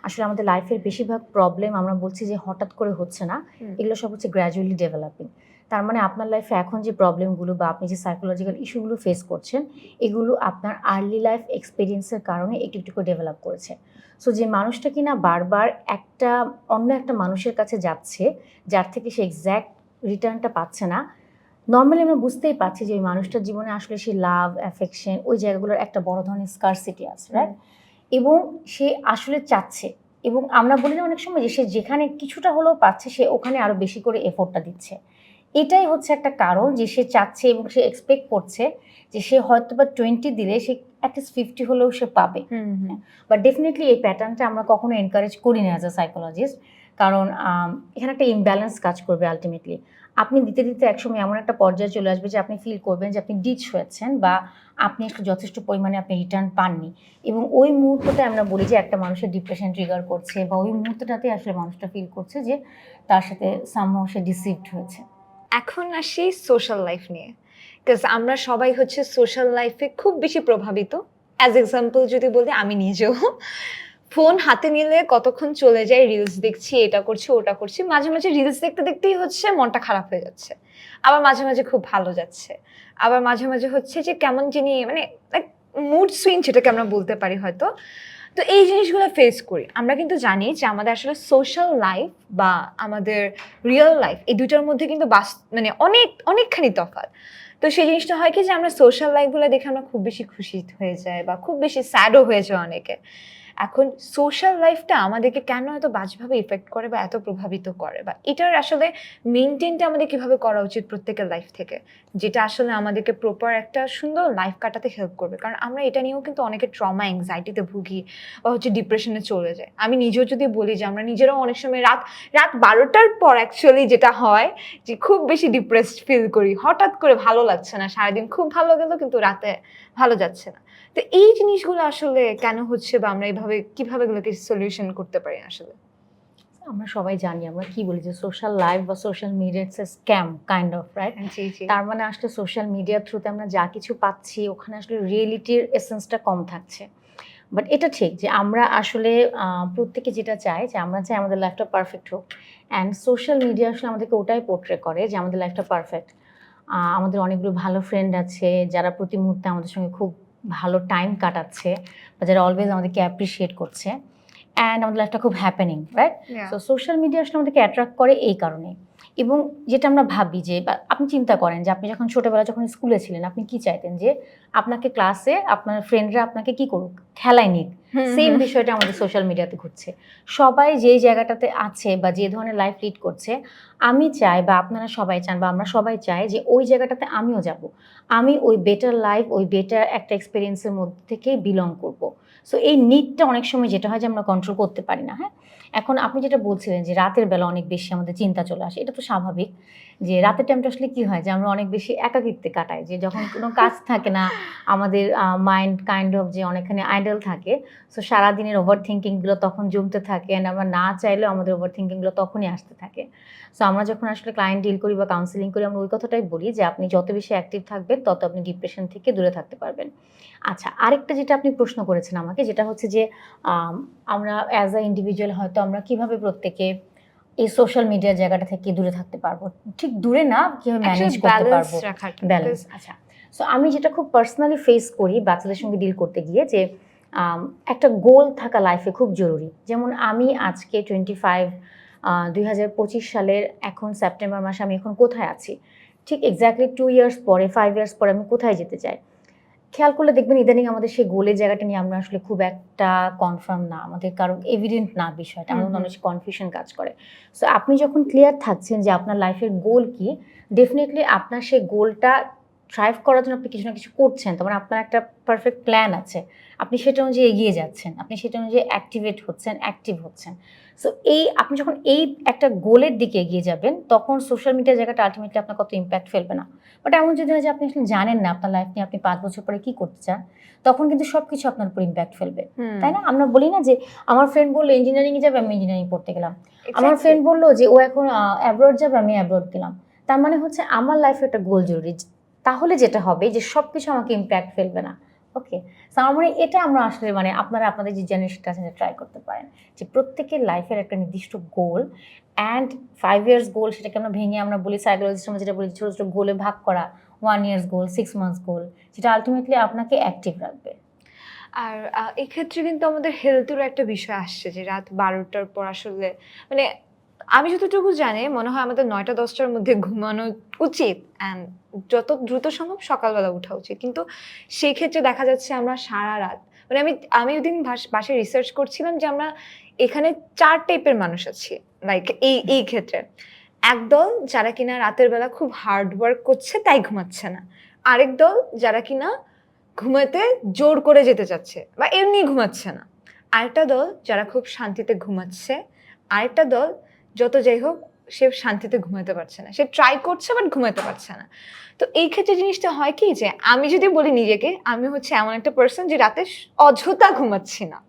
Speaker 1: আসলে আমাদের লাইফের বেশিরভাগ প্রবলেম আমরা বলছি যে হঠাৎ করে হচ্ছে না, এগুলো সব হচ্ছে গ্র্যাজুয়ালি ডেভেলপিং। তার মানে আপনার লাইফে এখন যে প্রবলেমগুলো বা আপনি যে সাইকোলজিক্যাল ইস্যুগুলো ফেস করছেন, এগুলো আপনার আর্লি লাইফ এক্সপিরিয়েন্সের কারণে একটু একটু করে ডেভেলপ করেছে। সো যে মানুষটা কিনা বারবার অন্য একটা মানুষের কাছে যাচ্ছে, যার থেকে সে এক্স্যাক্ট রিটার্নটা পাচ্ছে না, নর্মালি আমরা বুঝতেই পারছি যে ওই মানুষটার জীবনে আসলে সে লাভ, অ্যাফেকশন, ওই জায়গাগুলোর একটা বড় ধরনের স্কারসিটি আছে, রাইট? এবং সে আসলে চাচ্ছে, এবং আমরা বলি না অনেক সময় যে সে যেখানে কিছুটা হলেও পাচ্ছে সে ওখানে আরো বেশি করে এফোর্টটা দিচ্ছে। এটাই হচ্ছে একটা কারণ যে সে চাচ্ছে এবং সে এক্সপেক্ট করছে যে সে হয়তো বা 20 দিলে সে অ্যাটলিস্ট 50 হলেও সে পাবে। বাট ডেফিনেটলি এই প্যাটার্নটা আমরা কখনো এনকারেজ করি না অ্যাজ আ সাইকোলজিস্ট, কারণ এখানে একটা ইমব্যালেন্স কাজ করবে আলটিমেটলি। আপনি দিতে দিতে একসময় এমন একটা পর্যায়ে চলে আসবে যে আপনি ফিল করবেন যে আপনি ডিচ হয়েছেন বা আপনি আসলে যথেষ্ট পরিমাণে আপনি রিটার্ন পাননি, এবং ওই মুহূর্ততে আমরা বলি যে একটা মানুষের ডিপ্রেশন ট্রিগার করছে, বা ওই মুহূর্তটাতে আসলে মানুষটা ফিল করছে যে তার সাথে সামহাও সে ডিসিভড হয়েছে।
Speaker 2: এখন আসি সোশ্যাল লাইফ নিয়ে, বিকজ আমরা সবাই হচ্ছে সোশ্যাল লাইফে খুব বেশি প্রভাবিত। অ্যাজ এক্সাম্পল যদি বলি, আমি নিজেও ফোন হাতে নিলে কতক্ষণ চলে যায়, রিলস দেখছি, এটা করছি ওটা করছি, মাঝে মাঝে রিলস দেখতে দেখতেই হচ্ছে মনটা খারাপ হয়ে যাচ্ছে, আবার মাঝে মাঝে খুব ভালো যাচ্ছে, আবার মাঝে মাঝে হচ্ছে যে কেমন যিনি মানে মুড সুইং যেটাকে আমরা বলতে পারি হয়তো। তো এই জিনিসগুলো ফেস করি আমরা, কিন্তু জানি যে আমাদের আসলে সোশ্যাল লাইফ বা আমাদের রিয়েল লাইফ এই দুইটার মধ্যে কিন্তু মানে অনেকখানি তফাৎ। তো সেই জিনিসটা হয় কি যে আমরা সোশ্যাল লাইফগুলো দেখে আমরা খুব বেশি খুশি হয়ে যাই বা খুব বেশি স্যাডও হয়ে যায় অনেকে। এখন সোশ্যাল লাইফটা আমাদেরকে কেন এত বাজেভাবে ইফেক্ট করে বা এত প্রভাবিত করে, বা এটার আসলে মেনটেনটা আমাদের কিভাবে করা উচিত প্রত্যেকের লাইফ থেকে, যেটা আসলে আমাদেরকে প্রপার একটা সুন্দর লাইফ কাটাতে হেল্প করবে। কারণ আমরা এটা নিয়েও কিন্তু অনেকে ট্রমা, অ্যাংজাইটিতে ভুগি বা হচ্ছে ডিপ্রেশনে চলে যায়। আমি নিজেও যদি বলি যে আমরা নিজেরাও অনেক সময় রাত 12টার পর অ্যাকচুয়ালি যেটা হয় যে খুব বেশি ডিপ্রেসড ফিল করি, হঠাৎ করে ভালো লাগছে না, সারাদিন খুব ভালো গেল কিন্তু রাতে ভালো যাচ্ছে না। তো এই জিনিসগুলো আসলে কেন হচ্ছে বা আমরা এইভাবে কিভাবে এগুলোকে সলিউশন করতে পারি আসলে?
Speaker 1: আমরা সবাই জানি, আমরা কি বলি যে সোশ্যাল লাইফ বা social media it's a scam kind of, right?
Speaker 2: জি জি।
Speaker 1: তার মানে আসলে সোশ্যাল মিডিয়ার থ্রুতে আমরা যা কিছু পাচ্ছি ওখানে আসলে রিয়েলিটির এসেন্সটা কম থাকছে। বাট এটা ঠিক যে আমরা আসলে প্রত্যেকে যেটা চাই যে আমরা চাই আমাদের লাইফটা পারফেক্ট হোক, অ্যান্ড সোশ্যাল মিডিয়া আসলে আমাদেরকে ওটাই পোর্ট্রে করে যে আমাদের লাইফটা পারফেক্ট। আমাদের অনেকগুলো ভালো ফ্রেন্ড আছে যারা প্রতি মুহূর্তে আমাদের সঙ্গে খুব ভালো টাইম কাটাচ্ছে, বা যারা অলওয়েজ আমাদেরকে অ্যাপ্রিসিয়েট করছে, অ্যান্ড আমাদের লাইফটা খুব happening, right? So social media আসলে আমাদেরকে অ্যাট্রাক্ট করে এই কারণে। এবং যেটা আমরা ভাবি যে, বা আপনি চিন্তা করেন যে আপনি যখন ছোটোবেলায় যখন স্কুলে ছিলেন আপনি কি চাইতেন যে আপনাকে ক্লাসে আপনার ফ্রেন্ডরা আপনাকে কি করুক, খেলায় নিক। সেম বিষয়টা আমাদের সোশ্যাল মিডিয়াতে ঘুরছে। সবাই যেই জায়গাটাতে আছে বা যে ধরনের লাইফ লিড করছে, আমি চাই বা আপনারা সবাই চান বা আমরা সবাই চাই যে ওই জায়গাটাতে আমিও যাব, আমি ওই বেটার লাইফ, ওই বেটার একটা এক্সপিরিয়েন্সের মধ্যে থেকে বিলং করব। সো এই নিডটা অনেক সময় যেটা হয় যে আমরা কন্ট্রোল করতে পারি না। হ্যাঁ, এখন আপনি যেটা বলছিলেন যে রাতের বেলা অনেক বেশি আমাদের চিন্তা চলে আসে, এটা তো স্বাভাবিক। যে রাতের টাইমটা আসলে কি হয় যে আমরা অনেক বেশি একাকিত্বে কাটাই, যে যখন কোনো কাজ থাকে না, আমাদের মাইন্ড কাইন্ড অফ যে অনেকখানি আইডল থাকে। সো সারাদিনের ওভার থিঙ্কিংগুলো তখন জমতে থাকে, অ্যান্ড আমরা না চাইলেও আমাদের ওভার থিঙ্কিংগুলো তখনই আসতে থাকে। সো আমরা যখন আসলে ক্লায়েন্ট ডিল করি বা কাউন্সিলিং করি, আমরা ওই কথাটাই বলি যে আপনি যত বেশি অ্যাক্টিভ থাকবেন তত আপনি ডিপ্রেশন থেকে দূরে থাকতে পারবেন। আচ্ছা, আরেকটা যেটা আপনি প্রশ্ন করেছেন আমাকে, যেটা হচ্ছে যে আমরা অ্যাজ আ ইন্ডিভিজুয়াল হয়তো আমরা কিভাবে প্রত্যেকে এই সোশ্যাল মিডিয়ার জায়গাটা থেকে দূরে থাকতে পারবো, ঠিক দূরে না, কিভাবে ম্যানেজ করতে পারবো, ব্যালেন্স। আচ্ছা, সো আমি যেটা খুব পার্সোনালি ফেস করি বাচ্চাদের সঙ্গে ডিল করতে গিয়ে, যে একটা গোল থাকা লাইফে খুব জরুরি। যেমন আমি আজকে 2025 সালের এখন সেপ্টেম্বর মাসে আমি এখন কোথায় আছি, ঠিক এক্স্যাক্টলি 2 ইয়ার্স পরে, 5 ইয়ার্স পরে আমি কোথায় যেতে চাই, খেয়াল করলে দেখবেন ইদানিং আমাদের সেই গোলের জায়গাটা নিয়ে আমরা আসলে খুব একটা কনফার্ম না, আমাদের কারণ এভিডেন্ট না বিষয়টা, আমাদের মধ্যে অনেক কনফিউশন কাজ করে। সো আপনি যখন ক্লিয়ার থাকছেন যে আপনার লাইফের গোল কি, ডেফিনেটলি আপনার সেই গোলটা ড্রাইভ করার জন্য আপনি কিছু না কিছু করছেন, তার মানে আপনার একটা পারফেক্ট প্ল্যান আছে, আপনি সেটা অনুযায়ী এগিয়ে যাচ্ছেন, আপনি সেটা অনুযায়ী অ্যাক্টিভ হচ্ছেন। সো আপনি যখন এই একটা গোলের দিকে এগিয়ে যাবেন, তখন সোশ্যাল মিডিয়ার জায়গাটা আলটিমেটলি আপনার কত ইম্প্যাক্ট ফেলবে না। বাট এমন যদি হয় যে আপনি আসলে জানেন না আপনার লাইফ নিয়ে আপনি 5 বছর পরে কি করতে চান, তখন কিন্তু সবকিছু আপনার উপর ইম্প্যাক্ট ফেলবে, তাই না? আমরা বলি না যে আমার ফ্রেন্ড বললো ইঞ্জিনিয়ারিং যাবে, আমি ইঞ্জিনিয়ারিং পড়তে গেলাম। আমার ফ্রেন্ড বললো যে ও এখন অ্যাব্রড যাবে, আমি অ্যাব্রড গেলাম। তার মানে হচ্ছে আমার লাইফে একটা গোল জরুরি, তাহলে যেটা হবে যে সবকিছু আমাকে ইম্প্যাক্ট ফেলবে না। ওকে। ওকে, সো আমার মনে হয় এটা আমরা আসলে মানে আপনারা আপনাদের যে জেনারেশনটা আছে ট্রাই করতে পারেন যে প্রত্যেকের লাইফের একটা নির্দিষ্ট গোল অ্যান্ড 5 ইয়ার্স গোল, সেটাকে আমরা ভেঙে আমরা বলি সাইকোলজিস্ট আমরা যেটা বলি ছোটো ছোটো গোলে ভাগ করা, 1 ইয়ার্স গোল, 6 মান্থস গোল, যেটা আলটিমেটলি আপনাকে অ্যাক্টিভ রাখবে।
Speaker 2: আর এক্ষেত্রে কিন্তু আমাদের হেলথেরও একটা বিষয় আসছে যে রাত 12টার পর আসলে মানে আমি যতটুকু জানি মনে হয় আমাদের 9টা-10টার মধ্যে ঘুমানো উচিত অ্যান্ড যত দ্রুত সম্ভব সকালবেলা ওঠা উচিত, কিন্তু সেই ক্ষেত্রে দেখা যাচ্ছে আমরা সারা রাত মানে আমি ওদিন বাসায় রিসার্চ করছিলাম যে আমরা এখানে 4 টাইপের মানুষ আছি লাইক এই ক্ষেত্রে। একদল যারা কিনা রাতের বেলা খুব হার্ড ওয়ার্ক করছে তাই ঘুমাচ্ছে না, আরেক দল যারা কিনা ঘুমাতে জোর করে যেতে চাচ্ছে বা এমনি ঘুমাচ্ছে না, আরেকটা দল যারা খুব শান্তিতে ঘুমাচ্ছে, আরেকটা দল যত যাই হোক সে শান্তিতে ঘুমাতে পারছে না, সে ট্রাই করছে বাট ঘুমাতে পারছে না। তো এই ক্ষেত্রে জিনিসটা হয় কি যে আমি যদি বলি নিজেকে আমি হচ্ছে এমন একটা পার্সন যে রাতে অযথা ঘুমাচ্ছি না,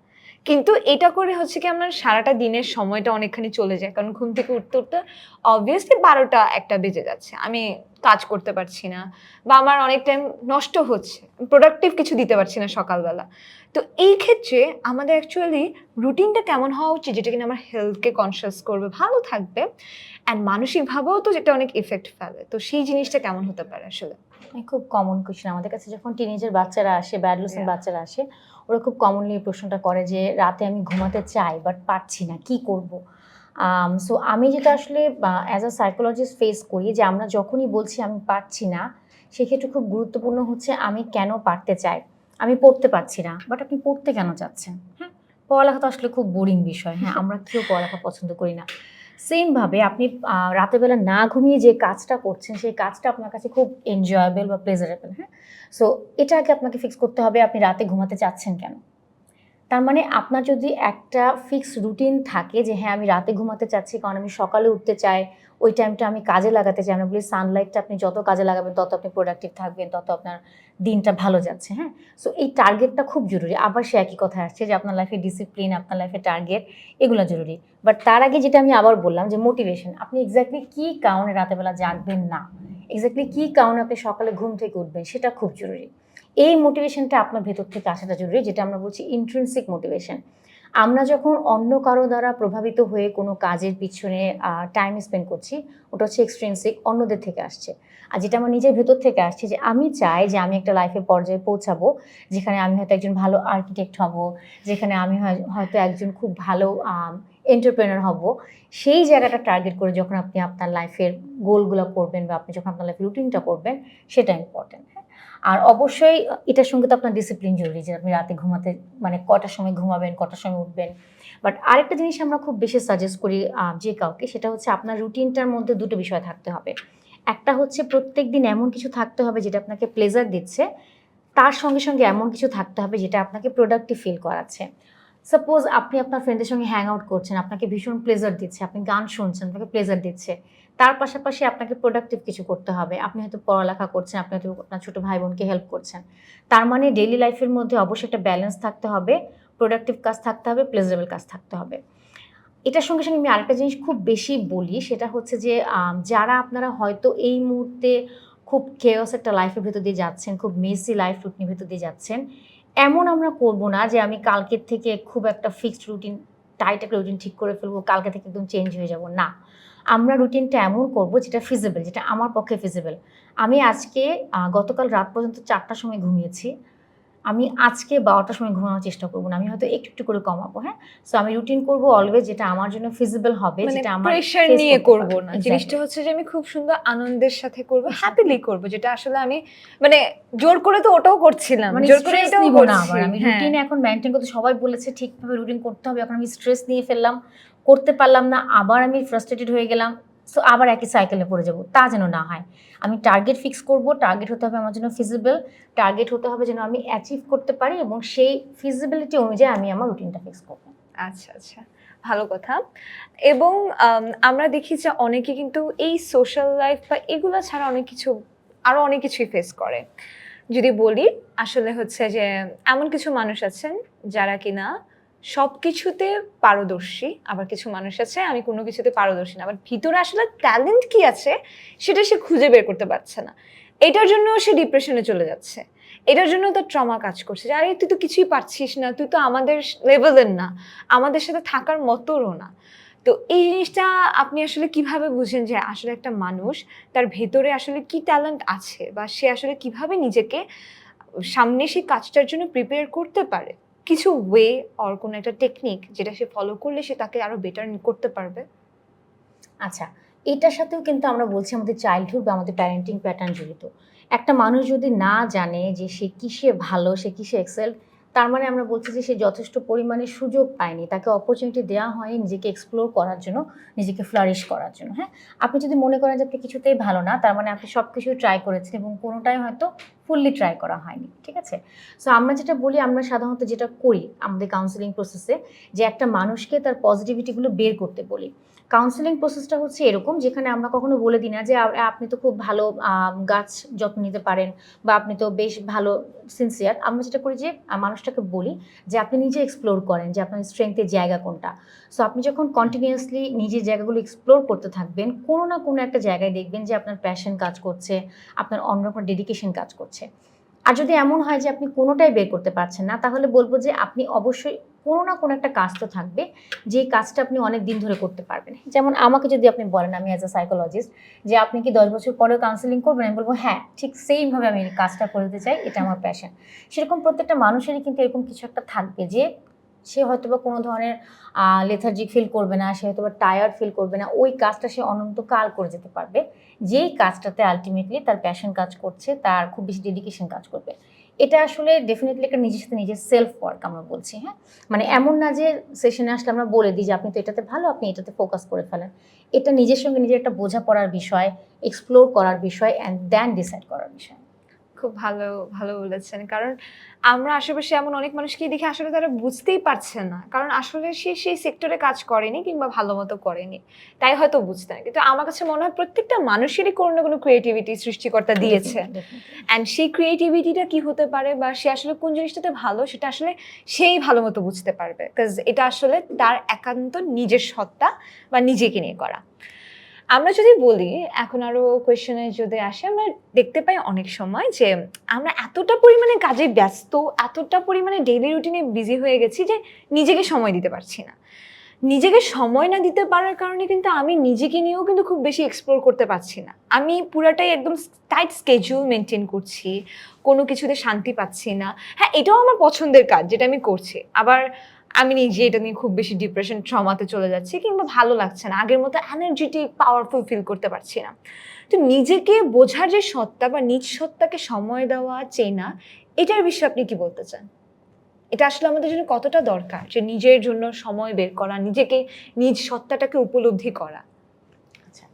Speaker 2: কিন্তু এটা করে হচ্ছে কি আমার সারাটা দিনের সময়টা অনেকখানি চলে যায়, কারণ ঘুম থেকে উঠতে উঠতে অবভিয়াসলি 12টা-1টা বেজে যাচ্ছে, আমি কাজ করতে পারছি না বা আমার অনেক টাইম নষ্ট হচ্ছে, প্রোডাক্টিভ কিছু দিতে পারছি না সকালবেলা। তো এই ক্ষেত্রে আমাদের অ্যাকচুয়ালি রুটিনটা কেমন হওয়া উচিত যেটা কিনা আমার হেলথকে কনসিয়াস করবে, ভালো থাকবে অ্যান্ড মানসিকভাবেও তো যেটা অনেক ইফেক্ট ফেলে, তো সেই জিনিসটা কেমন হতে পারে আসলে?
Speaker 1: খুব কমন কোয়েশ্চেন আমাদের কাছে যখন টিনেজের বাচ্চারা আসে, ব্যাডলসের
Speaker 2: Yeah.
Speaker 1: বাচ্চারা আসে, ওরা খুব কমনলি এই প্রশ্নটা করে যে রাতে আমি ঘুমাতে চাই বাট পারছি না, কি করব? সো আমি যেটা আসলে অ্যাজ আ সাইকোলজিস্ট ফেস করি যে আমরা যখনই বলছি আমি পারছি না, সেক্ষেত্রে খুব গুরুত্বপূর্ণ হচ্ছে আমি কেন পারতে চাই। আমি পড়তে পারছি না, বাট আপনি পড়তে কেন চাচ্ছেন? হ্যাঁ, পড়ালেখা তো আসলে খুব বোরিং বিষয়। হ্যাঁ, আমরা কেউ পড়ালেখা পছন্দ করি না। সেমভাবে আপনি রাতের বেলা না ঘুমিয়ে যে কাজটা করছেন, সেই কাজটা আপনার কাছে খুব এনজয়েবল বা প্লেজারেবল। হ্যাঁ, সো এটা আগে আপনাকে ফিক্স করতে হবে আপনি রাতে ঘুমাতে চাচ্ছেন কেন। তার মানে আপনার যদি একটা ফিক্স রুটিন থাকে যে হ্যাঁ আমি রাতে ঘুমাতে চাচ্ছি কারণ আমি সকালে উঠতে চাই, ওই টাইমটা আমি কাজে লাগাতে চাই। আমরা বলি সানলাইটটা আপনি যত কাজে লাগাবেন তত আপনি প্রোডাক্টিভ থাকবেন, তত আপনার দিনটা ভালো যাচ্ছে। হ্যাঁ, সো এই টার্গেটটা খুব জরুরি। আবার সে একই কথা আসছে যে আপনার লাইফে ডিসিপ্লিন, আপনার লাইফে টার্গেট, এগুলো জরুরি। বাট তার আগে যেটা আমি আবার বললাম যে মোটিভেশন, আপনি এক্স্যাক্টলি কী কারণে রাতেরবেলা জাগবেন না, এক্স্যাক্টলি কী কারণে আপনি সকালে ঘুম থেকে উঠবেন, সেটা খুব জরুরি। এই মোটিভেশনটা আপনার ভেতর থেকে আসাটা জরুরি, যেটা আমরা বলছি ইন্ট্রিনসিক মোটিভেশন। আমরা যখন অন্য কারো দ্বারা প্রভাবিত হয়ে কোনো কাজের পিছনে টাইম স্পেন্ড করছি, ওটা হচ্ছে এক্সট্রিনসিক, অন্যদের থেকে আসছে। আর যেটা আমার নিজের ভেতর থেকে আসছে যে আমি চাই যে আমি একটা লাইফের পর্যায়ে পৌঁছাবো যেখানে আমি হয়তো একজন ভালো আর্কিটেক্ট হব, যেখানে আমি হয়তো একজন খুব ভালো এন্টারপ্রেনার হব। সেই জায়গাটা টার্গেট করে যখন আপনি আপনার লাইফের গোলগুলো করবেন বা আপনি যখন আপনার লাইফের রুটিনটা করবেন, সেটা ইম্পর্টেন্ট। আর অবশ্যই এটার সঙ্গে তো আপনার ডিসিপ্লিন জরুরি যে আপনি রাতে ঘুমাতে মানে কটার সময় ঘুমাবেন, কটার সময় উঠবেন। বাট আরেকটা জিনিস আমরা খুব বেশি সাজেস্ট করি যে কাউকে, সেটা হচ্ছে আপনার রুটিনটার মধ্যে দুটো বিষয় থাকতে হবে। একটা হচ্ছে প্রত্যেক দিন এমন কিছু থাকতে হবে যেটা আপনাকে প্লেজার দিচ্ছে, তার সঙ্গে সঙ্গে এমন কিছু থাকতে হবে যেটা আপনাকে প্রোডাক্টিভ ফিল করাচ্ছে। সাপোজ আপনি আপনার ফ্রেন্ডের সঙ্গে হ্যাং আউট করছেন, আপনাকে ভীষণ প্লেজার দিচ্ছে, আপনি গান শুনছেন, আপনাকে প্লেজার দিচ্ছে। তার পাশাপাশি আপনাকে প্রোডাক্টিভ কিছু করতে হবে। আপনি হয়তো পড়ালেখা করছেন, আপনি হয়তো আপনার ছোটো ভাই বোনকে হেল্প করছেন। তার মানে ডেইলি লাইফের মধ্যে অবশ্যই একটা ব্যালেন্স থাকতে হবে, প্রোডাক্টিভ কাজ থাকতে হবে, প্লেজারেবল কাজ থাকতে হবে। এটার সঙ্গে সঙ্গে আমি আরেকটা জিনিস খুব বেশি বলি, সেটা হচ্ছে যে যারা আপনারা হয়তো এই মুহূর্তে খুব কেওস একটা লাইফের ভেতর দিয়ে যাচ্ছেন, খুব মেসি লাইফ রুটিনের ভেতর দিয়ে যাচ্ছেন, এমন আমরা করব না যে আমি কালকের থেকে খুব একটা ফিক্সড রুটিন, টাইট একটা রুটিন ঠিক করে ফেলবো, কালকে থেকে একদম চেঞ্জ হয়ে যাব না। আমরা রুটিনটা এমন করব যেটা ফিজিবল, যেটা আমার পক্ষে ফিজিবল। আমি আজকে গতকাল রাত পর্যন্ত 4টার সময় ঘুমিয়েছি, আমি আজকে 12টার সময় ঘুমানোর চেষ্টা করব না, আমি হয়তো একটু একটু করে কমাবো। হ্যাঁ, সো আমি রুটিন করব অলওয়েজ যেটা আমার জন্য ফিজিবল হবে,
Speaker 2: মানে
Speaker 1: যেটা আমার
Speaker 2: প্রেশার
Speaker 1: ফেস
Speaker 2: নিয়ে
Speaker 1: করতে
Speaker 2: করব
Speaker 1: পারবো।
Speaker 2: না,
Speaker 1: Exactly.
Speaker 2: জিনিসটা হচ্ছে যে আমি খুব সুন্দর আনন্দের সাথে করব, হ্যাপিলি করব, যেটা আসলে আমি মানে জোর করে তো ওটাও করছিলাম,
Speaker 1: মানে
Speaker 2: জোর করে
Speaker 1: স্ট্রেস
Speaker 2: এটাও
Speaker 1: নিব না
Speaker 2: করছি।
Speaker 1: আবার। আমি
Speaker 2: হ্যাঁ,
Speaker 1: রুটিন এখন মেইনটেইন করতে, সবাই বলেছে ঠিকভাবে রুটিন করতে হবে, এখন আমি স্ট্রেস নিয়ে ফেললাম, করতে পারলাম না, আবার আমি ফ্রাস্ট্রেটেড হয়ে গেলাম। সো আবার একই সাইকেলে পড়ে যাব, তা যেন না হয়। আমি টার্গেট ফিক্স করব, টার্গেট হতে হবে আমার জন্য ফিজিবল, টার্গেট হতে হবে যেন আমি অ্যাচিভ করতে পারি এবং সেই ফিজিবিলিটি অনুযায়ী আমি আমার রুটিনটা ফিক্স করব।
Speaker 2: আচ্ছা আচ্ছা, ভালো কথা। এবং আমরা দেখি যে অনেকে কিন্তু এই সোশ্যাল লাইফ বা এগুলো ছাড়া অনেক কিছু, আরো অনেক কিছুই ফেস করে। যদি বলি আসলে হচ্ছে যে এমন কিছু মানুষ আছেন যারা কিনা সব কিছুতে পারদর্শী, আবার কিছু মানুষ আছে আমি কোনো কিছুতে পারদর্শী না, আবার ভিতরে আসলে ট্যালেন্ট কি আছে সেটা সে খুঁজে বের করতে পারছে না, এটার জন্য সে ডিপ্রেশনে চলে যাচ্ছে। এটার জন্য তো ট্রমা কাজ করছে যে আরে তুই তো কিছুই পারছিস না, তুই তো আমাদের লেভেলের না, আমাদের সাথে থাকার মতোরও না। তো এই জিনিসটা আপনি আসলে কিভাবে বুঝেন যে আসলে একটা মানুষ তার ভেতরে আসলে কি ট্যালেন্ট আছে, বা সে আসলে কিভাবে নিজেকে সামনে সেই কাজটার জন্য প্রিপেয়ার করতে পারে? কিছু ওয়ে অর কোনো একটা টেকনিক যেটা সে ফলো করলে সে তাকে আরো বেটার করতে পারবে?
Speaker 1: আচ্ছা, এটার সাথেও কিন্তু আমরা বলছি আমাদের চাইল্ডহুড বা আমাদের প্যারেন্টিং প্যাটার্ন জড়িত। একটা মানুষ যদি না জানে যে সে কিসে ভালো, সে কিসে এক্সেল, তার মানে আমরা বলছি যে সে যথেষ্ট পরিমাণে সুযোগ পায়নি। তাকে অপরচুনিটি দেওয়া হয়নি নিজেকে এক্সপ্লোর করার জন্য, নিজেকে ফ্লারিশ করার জন্য, হ্যাঁ? আপনি যদি মনে করেন যে আপনি কিছুতেই ভালো না, তার মানে আপনি সবকিছুই ট্রাই করেছেন এবং কোনোটাই হয়তো ফুললি ট্রাই করা হয়নি। ঠিক আছে? সো আমরা যেটা বলি, আমরা সাধারণত যেটা করি আমাদের কাউন্সেলিং প্রসেসে, যে একটা মানুষকে তার পজিটিভিটিগুলো বের করতে বলি। কাউন্সেলিং প্রসেসটা হচ্ছে এরকম, যেখানে আমরা কখনো বলে দিই না যে আপনি তো খুব ভালো গাছ যত্ন নিতে পারেন বা আপনি তো বেশ ভালো সিনসিয়ার। আমরা যেটা করি যে মানুষটাকে বলি যে আপনি নিজে এক্সপ্লোর করেন যে আপনার স্ট্রেংথের জায়গা কোনটা। সো আপনি যখন কন্টিনিউয়াসলি নিজের জায়গাগুলো এক্সপ্লোর করতে থাকবেন, কোনো না কোনো একটা জায়গায় দেখবেন যে আপনার প্যাশন কাজ করছে, আপনার অন্য কোনো ডেডিকেশন কাজ করছে। আর যদি এমন হয় যে আপনি কোনোটাই বের করতে পারছেন না, তাহলে বলব যে আপনি অবশ্যই কোনো না কোনো একটা কাজ তো থাকবে, যেই কাজটা আপনি অনেক দিন ধরে করতে পারবেন। যেমন আমাকে যদি আপনি বলেন, আমি অ্যাজ আ সাইকোলজিস্ট, যে আপনি কি 10 বছর পরেও কাউন্সেলিং করবেন? আমি বলব হ্যাঁ, ঠিক সেইমভাবে আমি এই কাজটা করতে চাই, এটা আমার প্যাশন। সেরকম প্রত্যেকটা মানুষেরই কিন্তু এরকম কিছু একটা থাকবে যে সে হয়তোবা কোনো ধরনের লেথার্জিক ফিল করবে না, সে হয়তোবা টায়ার্ড ফিল করবে না। ওই কাজটা সে অনন্তকাল করে যেতে পারবে। যেই কাজটাতে আল্টিমেটলি তার প্যাশন কাজ করছে, তার খুব বেশি ডেডিকেশন কাজ করবে। এটা আসলে ডেফিনিটলি একটা নিজের সাথে নিজের সেলফ ওয়ার্ক আমরা বলছি, হ্যাঁ? মানে এমন না যে সেশনে আসলে আমরা বলে দিই যে আপনি তো এটাতে ভালো, আপনি এটাতে ফোকাস করে ফেলেন। এটা নিজের সঙ্গে নিজের একটা বোঝাপড়ার বিষয়, এক্সপ্লোর করার বিষয় অ্যান্ড দেন ডিসাইড করার বিষয়।
Speaker 2: খুব ভালো, ভালো বলেছেন। কারণ আমরা আশেপাশে এমন অনেক মানুষকেই দেখি আসলে তারা বুঝতেই পারছে না। কারণ আসলে সে সেই সেক্টরে কাজ করেনি কিংবা ভালোমতো করেনি। তাই হয়তো বুঝতে না। কিন্তু আমার কাছে মনে হয় প্রত্যেকটা মানুষেরই কোনো না কোনো ক্রিয়েটিভিটি সৃষ্টিকর্তা দিয়েছে। অ্যান্ড সেই ক্রিয়েটিভিটিটা কি হতে পারে বা সে আসলে কোন জিনিসটাতে ভালো সেটা আসলে সেই ভালোমতো বুঝতে পারবে। বিকজ এটা আসলে তার একান্ত নিজের সত্তা বা নিজেকে নিয়ে করা। আমরা যদি বলি এখন আরো কোয়েশ্চেনে যদি আসে, আমরা দেখতে পাই অনেক সময় যে আমরা এতটা পরিমাণে কাজে ব্যস্ত, এতটা পরিমাণে ডেইলি রুটিনে বিজি হয়ে গেছি যে নিজেকে সময় দিতে পারছি না। নিজেকে সময় না দিতে পারার কারণে কিন্তু আমি নিজেকে নিয়েও কিন্তু খুব বেশি এক্সপ্লোর করতে পারছি না। আমি পুরাটাই একদম টাইট স্কেডিউল মেনটেন করছি, কোনো কিছুতে শান্তি পাচ্ছি না। হ্যাঁ, এটাও আমার পছন্দের কাজ যেটা আমি করছি, আবার আমি নিজে এটা নিয়ে খুব বেশি ডিপ্রেশন ট্রমাতে চলে যাচ্ছি কিংবা ভালো লাগছে না, আগের মতো এনার্জেটিক পাওয়ারফুল ফিল করতে পারছি না। তো নিজেকে বোঝার যে সত্তা বা নিজ সত্তাকে সময় দেওয়া, চেনা, এটার বিষয়ে আপনি কি বলতে চান? এটা আসলে আমাদের জন্য কতটা দরকার যে নিজের জন্য সময় বের করা, নিজেকে নিজ সত্তাটাকে উপলব্ধি করা?
Speaker 1: আচ্ছা,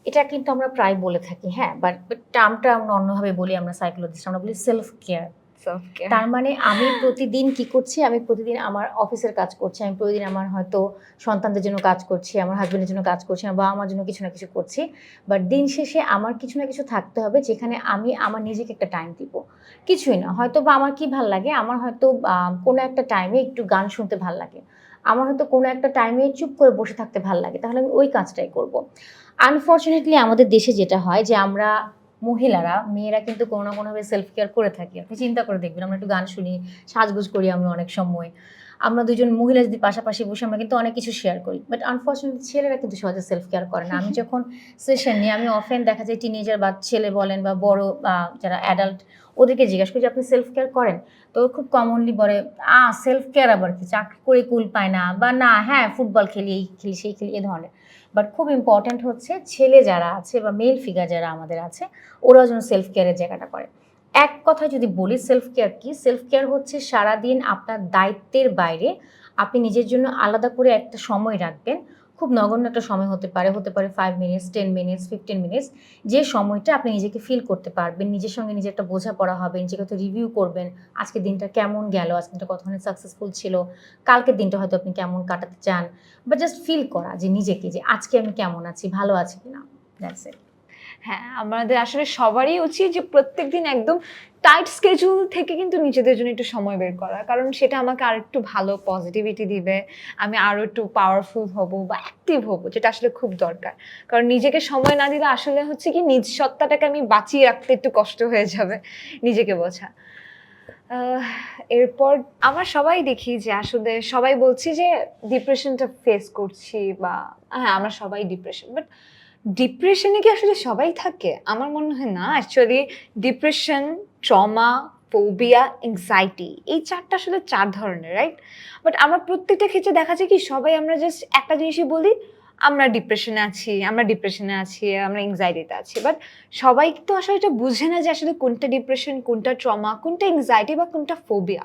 Speaker 1: এটা কিন্তু আমরা প্রায় বলে থাকি, হ্যাঁ? বাট টার্মটা আমরা অন্যভাবে বলি, আমরা সাইকোলজিস্ট, আমরা বলি সেলফ কেয়ার।
Speaker 2: Self care.
Speaker 1: তার মানে আমি প্রতিদিন কি করছি? আমি প্রতিদিন আমার অফিসের কাজ করছি। আমি প্রতিদিন আমার হয়তো সন্তানদের জন্য কাজ করছি, আমার হাসব্যান্ডের জন্য কাজ করছি, আমার বাবা-মার জন্য কিছু না কিছু করছি। বাট দিন শেষে আমার কিছু না কিছু থাকতে হবে যেখানে আমি আমার নিজেকে একটা টাইম দিব। কিছুই না। হয়তোবা আমার কি ভাল লাগে? আমার হয়তো কোনো একটা টাইমে একটু গান শুনতে ভাল লাগে। আমার হয়তো কোনো একটা টাইমে চুপ করে বসে থাকতে ভাল লাগে। তাহলে আমি ওই কাজটাই করব। আনফরচুনেটলি আমাদের দেশে যেটা হয় যে আমরা মহিলারা, মেয়েরা কিন্তু কোনো না কোনোভাবে সেলফ কেয়ার করে থাকি। আপনি চিন্তা করে দেখবেন, আমরা একটু গান শুনি, সাজগোজ করি আমরা অনেক সময়। আমরা ২ জন মহিলা যদি পাশাপাশি বসে আমরা কিন্তু অনেক কিছু শেয়ার করি। বাট আনফরচুনেটলি ছেলেরা কিন্তু সহজে সেলফ কেয়ার করে না। আমি যখন সেশন নিই, আমি অফেন দেখা যায় টিনেজার বা ছেলে বলেন বা বড় যারা অ্যাডাল্ট, ওদেরকে জিজ্ঞাসা করি যে, "আপনি সেলফ কেয়ার করেন?" তো খুব কমনলি বলে, সেলফ কেয়ার আবার কি? চাকরি করে কুল পায় না, বা না, হ্যাঁ, ফুটবল খেলি, এই খেলি, সেই খেলি", এ ধরনের। বাট খুব ইম্পর্ট্যান্ট হচ্ছে ছেলে যারা আছে বা মেল ফিগার যারা আমাদের আছে, ওরাও যেন সেলফ কেয়ারের জায়গাটা করে। এক কথায় যদি বলি, সেলফ কেয়ার কি? সেলফ কেয়ার হচ্ছে সারাদিন আপনার দায়িত্বের বাইরে আপনি নিজের জন্য আলাদা করে একটা সময় রাখবেন। খুব নগণ্য একটা সময় হতে পারে, 5 মিনিটস, 10 মিনিটস, 15 মিনিটস। যে সময়টা আপনি নিজেকে ফিল করতে পারবেন, নিজের সঙ্গে নিজের একটা বোঝাপড়া হবে, নিজেকে হয়তো রিভিউ করবেন। আজকের দিনটা কেমন গেল? আজকের দিনটা কত ধরনের সাকসেসফুল ছিল? কালকের দিনটা হয়তো আপনি কেমন কাটাতে চান? বা জাস্ট ফিল করা যে নিজেকে, যে আজকে আমি কেমন আছি, ভালো আছি কিনা? That's it.
Speaker 2: হ্যাঁ, আমাদের আসলে সবারই উচিত যে প্রত্যেকদিন একদম টাইট স্কেডিউল থেকে কিন্তু নিজেদের জন্য একটু সময় বের করা। কারণ সেটা আমাকে আরেকটু ভালো পজিটিভিটি দিবে। আমি আরো একটু পাওয়ারফুল হব বা অ্যাক্টিভ হব, যেটা আসলে খুব দরকার। কারণ নিজেকে সময় না দিলে আসলে হচ্ছে কি নিজ সত্তাটাকে আমি বাঁচিয়ে রাখতে একটু কষ্ট হয়ে যাবে, নিজেকে বোঝা। আহ, এরপর আমরা সবাই দেখি যে আসলে সবাই বলছি যে ডিপ্রেশনটা ফেস করছি, বা হ্যাঁ আমরা সবাই ডিপ্রেশন, বাট ডিপ্রেশনে কি আসলে সবাই থাকে? আমার মনে হয় না। Actually depression, trauma, phobia, anxiety, এই চারটা আসলে চার ধরনের, রাইট? বাট আমরা প্রত্যেকটা ক্ষেত্রে দেখা যায় কি সবাই আমরা জাস্ট একটা জিনিসই বলি, আমরা ডিপ্রেশনে আছি, আমরা ডিপ্রেশনে আছি, আমরা এংজাইটিতে আছি। বাট সবাই তো আসলে এটা বুঝে না যে আসলে কোনটা ডিপ্রেশন, কোনটা ট্রমা, কোনটা এংজাইটি বা কোনটা ফোবিয়া।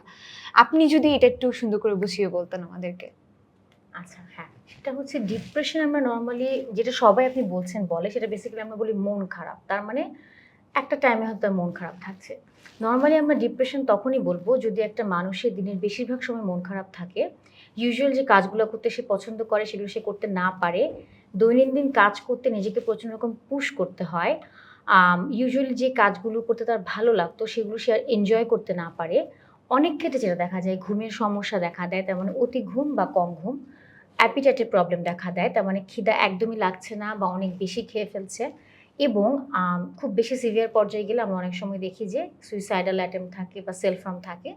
Speaker 2: আপনি যদি এটা একটু সুন্দর করে বুঝিয়ে বলতেন আমাদেরকে।
Speaker 1: আচ্ছা, হ্যাঁ, সেটা হচ্ছে ডিপ্রেশন। আমরা নর্মালি যেটা সবাই আপনি বলছেন বলে, সেটা বেসিক্যালি আমরা বলি মন খারাপ। তার মানে একটা টাইমে হয়তো তার মন খারাপ থাকছে। নর্মালি আমরা ডিপ্রেশন তখনই বলবো যদি একটা মানুষের দিনের বেশিরভাগ সময় মন খারাপ থাকে, ইউজুয়াল যে কাজগুলো করতে সে পছন্দ করে সেগুলো সে করতে না পারে, দৈনন্দিন কাজ করতে নিজেকে প্রচণ্ড রকম পুশ করতে হয়, ইউজুয়ালি যে কাজগুলো করতে তার ভালো লাগতো সেগুলো সে আর এনজয় করতে না পারে। অনেক ক্ষেত্রে যেটা দেখা যায় ঘুমের সমস্যা দেখা দেয়, তার মানে অতি ঘুম বা কম ঘুম। অ্যাপিটাইটের প্রবলেম দেখা দেয়, তার মানে খিদা একদমই লাগছে না বা অনেক বেশি খেয়ে ফেলছে। এবং খুব বেশি সিভিয়ার পর্যায়ে গেলে আমরা অনেক সময় দেখি যে সুইসাইডাল অ্যাটেম্প থাকে বা সেলফ হার্ম থাকে।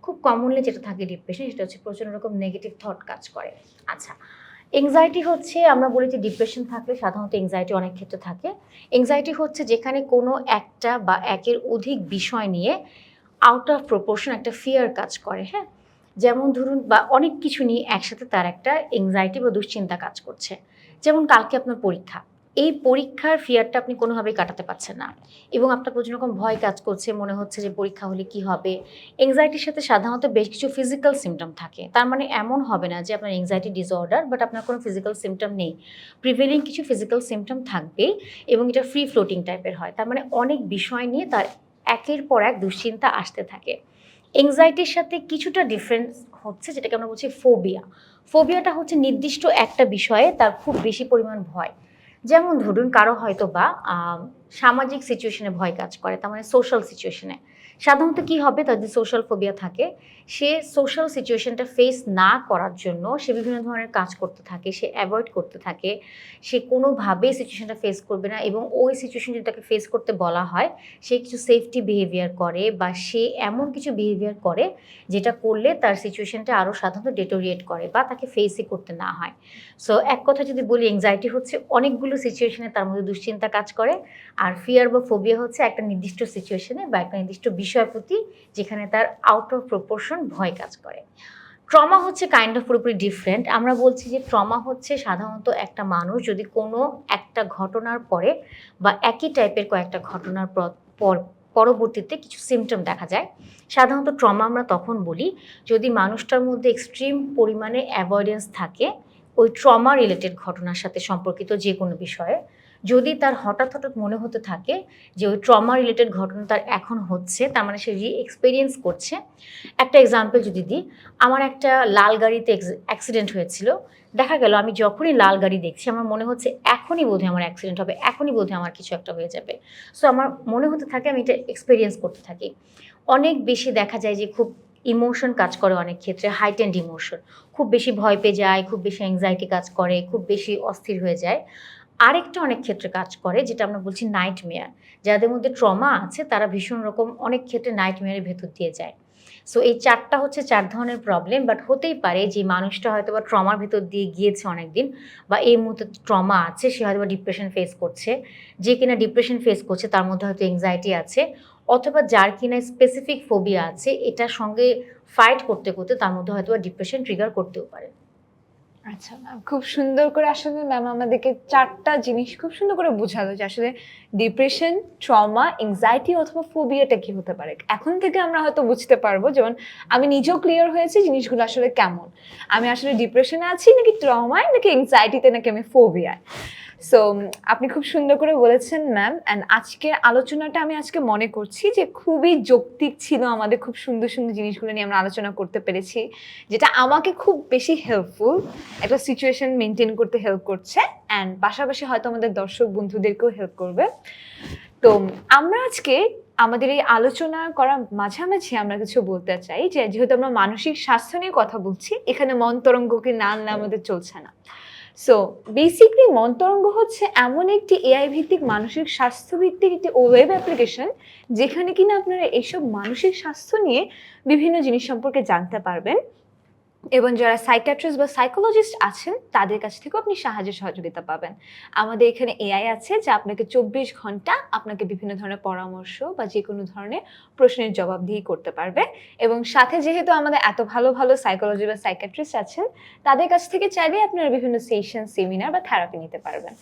Speaker 1: খুব কমনলি যেটা থাকে ডিপ্রেশন, সেটা হচ্ছে প্রচণ্ড রকম নেগেটিভ থট কাজ করে। আচ্ছা, এংজাইটি হচ্ছে, আমরা বলি যে ডিপ্রেশন থাকলে সাধারণত এংজাইটি অনেক ক্ষেত্রে থাকে। এংজাইটি হচ্ছে যেখানে কোনো একটা বা একের অধিক বিষয় নিয়ে আউট অফ প্রপোর্শন একটা ফিয়ার কাজ করে, হ্যাঁ? যেমন ধরুন, বা অনেক কিছু নিয়ে একসাথে তার একটা এংজাইটি বা দুশ্চিন্তা কাজ করছে। যেমন কালকে আপনার পরীক্ষা। এই পরীক্ষার ফিয়ারটা আপনি কোনোভাবেই কাটাতে পারছেন না এবং আপনার প্রচুর রকম ভয় কাজ করছে, মনে হচ্ছে যে পরীক্ষা হলে কি হবে। এংজাইটির সাথে সাধারণত বেশ কিছু ফিজিক্যাল সিমটম থাকে। তার মানে এমন হবে না যে আপনার এংজাইটি ডিসঅর্ডার বাট আপনার কোনো ফিজিক্যাল সিমটম নেই। প্রিভেলিং কিছু ফিজিক্যাল সিমটম থাকবেই এবং এটা ফ্রি ফ্লোটিং টাইপের হয়। তার মানে অনেক বিষয় নিয়ে তার একের পর এক দুশ্চিন্তা আসতে থাকে। এংজাইটির সাথে কিছুটা ডিফারেন্স হচ্ছে, যেটাকে আমরা বলছি ফোবিয়া। ফোবিয়াটা হচ্ছে নির্দিষ্ট একটা বিষয়ে তার খুব বেশি পরিমাণ ভয়। যেমন ধরুন কারো হয়তো বা সামাজিক সিচুয়েশনে ভয় কাজ করে, তার মানে সোশ্যাল সিচুয়েশনে। সাধারণত কি হবে, তার যদি সোশ্যাল ফোবিয়া থাকে, সে সোশ্যাল সিচুয়েশনটা ফেস না করার জন্য সে বিভিন্ন ধরনের কাজ করতে থাকে, সে অ্যাভয়েড করতে থাকে, সে কোনোভাবেই সিচুয়েশনটা ফেস করবে না এবং ওই সিচুয়েশন যদি তাকে ফেস করতে বলা হয়, সে কিছু সেফটি বিহেভিয়ার করে বা সে এমন কিছু বিহেভিয়ার করে যেটা করলে তার সিচুয়েশনটা আরও সাধারণত ডেটোরিয়েট করে বা তাকে ফেসই করতে না হয়। সো এক কথা যদি বলি, এংজাইটি হচ্ছে অনেকগুলো সিচুয়েশনে তার মধ্যে দুশ্চিন্তা কাজ করে, আর ফিয়ার বা ফোবিয়া হচ্ছে একটা নির্দিষ্ট সিচুয়েশনে বা একটা নির্দিষ্ট বিষয়ের প্রতি যেখানে তার আউট অফ প্রপোর্শন ভয় কাজ করে। ট্রমা হচ্ছে কাইন্ড অফ পুরোপুরি ডিফারেন্ট। আমরা বলছি যে ট্রমা হচ্ছে সাধারণত একটা মানুষ যদি কোনো একটা ঘটনার পরে বা একই টাইপের কয়েকটা ঘটনার পর পরবর্তীতে কিছু সিমটম দেখা যায়। সাধারণত ট্রমা আমরা তখন বলি যদি মানুষটার মধ্যে এক্সট্রিম পরিমাণে অ্যাভয়েডেন্স থাকে ওই ট্রমা রিলেটেড ঘটনার সাথে সম্পর্কিত যে কোনো বিষয়ে। যদি তার হঠাৎ হঠাৎ মনে হতে থাকে যে ওই ট্রমা রিলেটেড ঘটনা তার এখন হচ্ছে, তার মানে সে এক্সপেরিয়েন্স করছে। একটা এক্সাম্পল যদি দিই, আমার একটা লাল গাড়িতে অ্যাক্সিডেন্ট হয়েছিল। দেখা গেল আমি যখনই লাল গাড়ি দেখছি আমার মনে হচ্ছে এখনই বোধহয় আমার অ্যাক্সিডেন্ট হবে, এখনই বোধহয় আমার কিছু একটা হয়ে যাবে। সো আমার মনে হতে থাকে, আমি এটা এক্সপেরিয়েন্স করতে থাকি। অনেক বেশি দেখা যায় যে খুব ইমোশন কাজ করে, অনেক ক্ষেত্রে হাইটেন্ড ইমোশন, খুব বেশি ভয় পেয়ে যায়, খুব বেশি অ্যাংজাইটি কাজ করে, খুব বেশি অস্থির হয়ে যায়। আরেকটা অনেক ক্ষেত্রে কাজ করে যেটা আমরা বলছি নাইটমেয়ার। যাদের মধ্যে ট্রমা আছে তারা ভীষণ রকম অনেক ক্ষেত্রে নাইটমেয়ারের ভেতর দিয়ে যায়। সো এই চারটা হচ্ছে চার ধরনের প্রবলেম, বাট হতেই পারে যে মানুষটা হয়তো বা ট্রমার ভেতর দিয়ে গিয়েছে অনেকদিন, বা এই মুহূর্তে ট্রমা আছে, সে হয়তো বা ডিপ্রেশন ফেস করছে। যে কিনা ডিপ্রেশন ফেস করছে তার মধ্যে হয়তো এংজাইটি আছে, অথবা যার কিনা স্পেসিফিক ফোবিয়া আছে এটার সঙ্গে ফাইট করতে করতে তার মধ্যে হয়তো বা ডিপ্রেশন ট্রিগার করতেও পারে।
Speaker 2: আচ্ছা ম্যাম, খুব সুন্দর করে আসলে ম্যাম আমাদেরকে চারটা জিনিস খুব সুন্দর করে বোঝালো যে আসলে ডিপ্রেশন, ট্রমা, এংজাইটি অথবা ফোবিয়াটা কি হতে পারে। এখন থেকে আমরা হয়তো বুঝতে পারবো, যেমন আমি নিজেও ক্লিয়ার হয়েছি জিনিসগুলো আসলে কেমন। আমি আসলে ডিপ্রেশনে আছি নাকি ট্রমায় নাকি এংজাইটিতে নাকি আমি ফোবিয়ায়। সো আপনি খুব সুন্দর করে বলেছেন ম্যাম। অ্যান্ড আজকের আলোচনাটা আমি আজকে মনে করছি যে খুবই যৌক্তিক ছিল, আমাদের খুব সুন্দর সুন্দর জিনিসগুলো নিয়ে আমরা আলোচনা করতে পেরেছি, যেটা আমাকে খুব বেশি হেল্পফুল, একটা সিচুয়েশন মেনটেন করতে হেল্প করছে, অ্যান্ড পাশাপাশি হয়তো আমাদের দর্শক বন্ধুদেরকেও হেল্প করবে। তো আমরা আজকে আমাদের এই আলোচনা করার মাঝামাঝি আমরা কিছু বলতে চাই যে যেহেতু আমরা মানসিক স্বাস্থ্য নিয়ে কথা বলছি, এখানে মন তরঙ্গকে না আনলে আমাদের চলছে না। সো বেসিকলি মনতরঙ্গ হচ্ছে এমন একটি এআই ভিত্তিক মানসিক স্বাস্থ্য ভিত্তিক একটি ওয়েব অ্যাপ্লিকেশন, যেখানে কিনা আপনারা এইসব মানসিক স্বাস্থ্য নিয়ে বিভিন্ন জিনিস সম্পর্কে জানতে পারবেন, এবং যারা সাইকিয়াট্রিস্ট বা সাইকোলজিস্ট আছেন তাদের কাছ থেকেও আপনি সাহায্য সহযোগিতা পাবেন। আমাদের এখানে এআই আছে যা আপনাকে 24 ঘন্টা আপনাকে বিভিন্ন ধরনের পরামর্শ বা যে কোনো ধরনের প্রশ্নের জবাবদিহি করতে পারবে। এবং সাথে যেহেতু আমাদের এত ভালো ভালো সাইকোলজি বা সাইকিয়াট্রিস্ট আছেন, তাদের কাছ থেকে চাইলে আপনারা বিভিন্ন সেশন, সেমিনার বা থেরাপি নিতে পারবেন।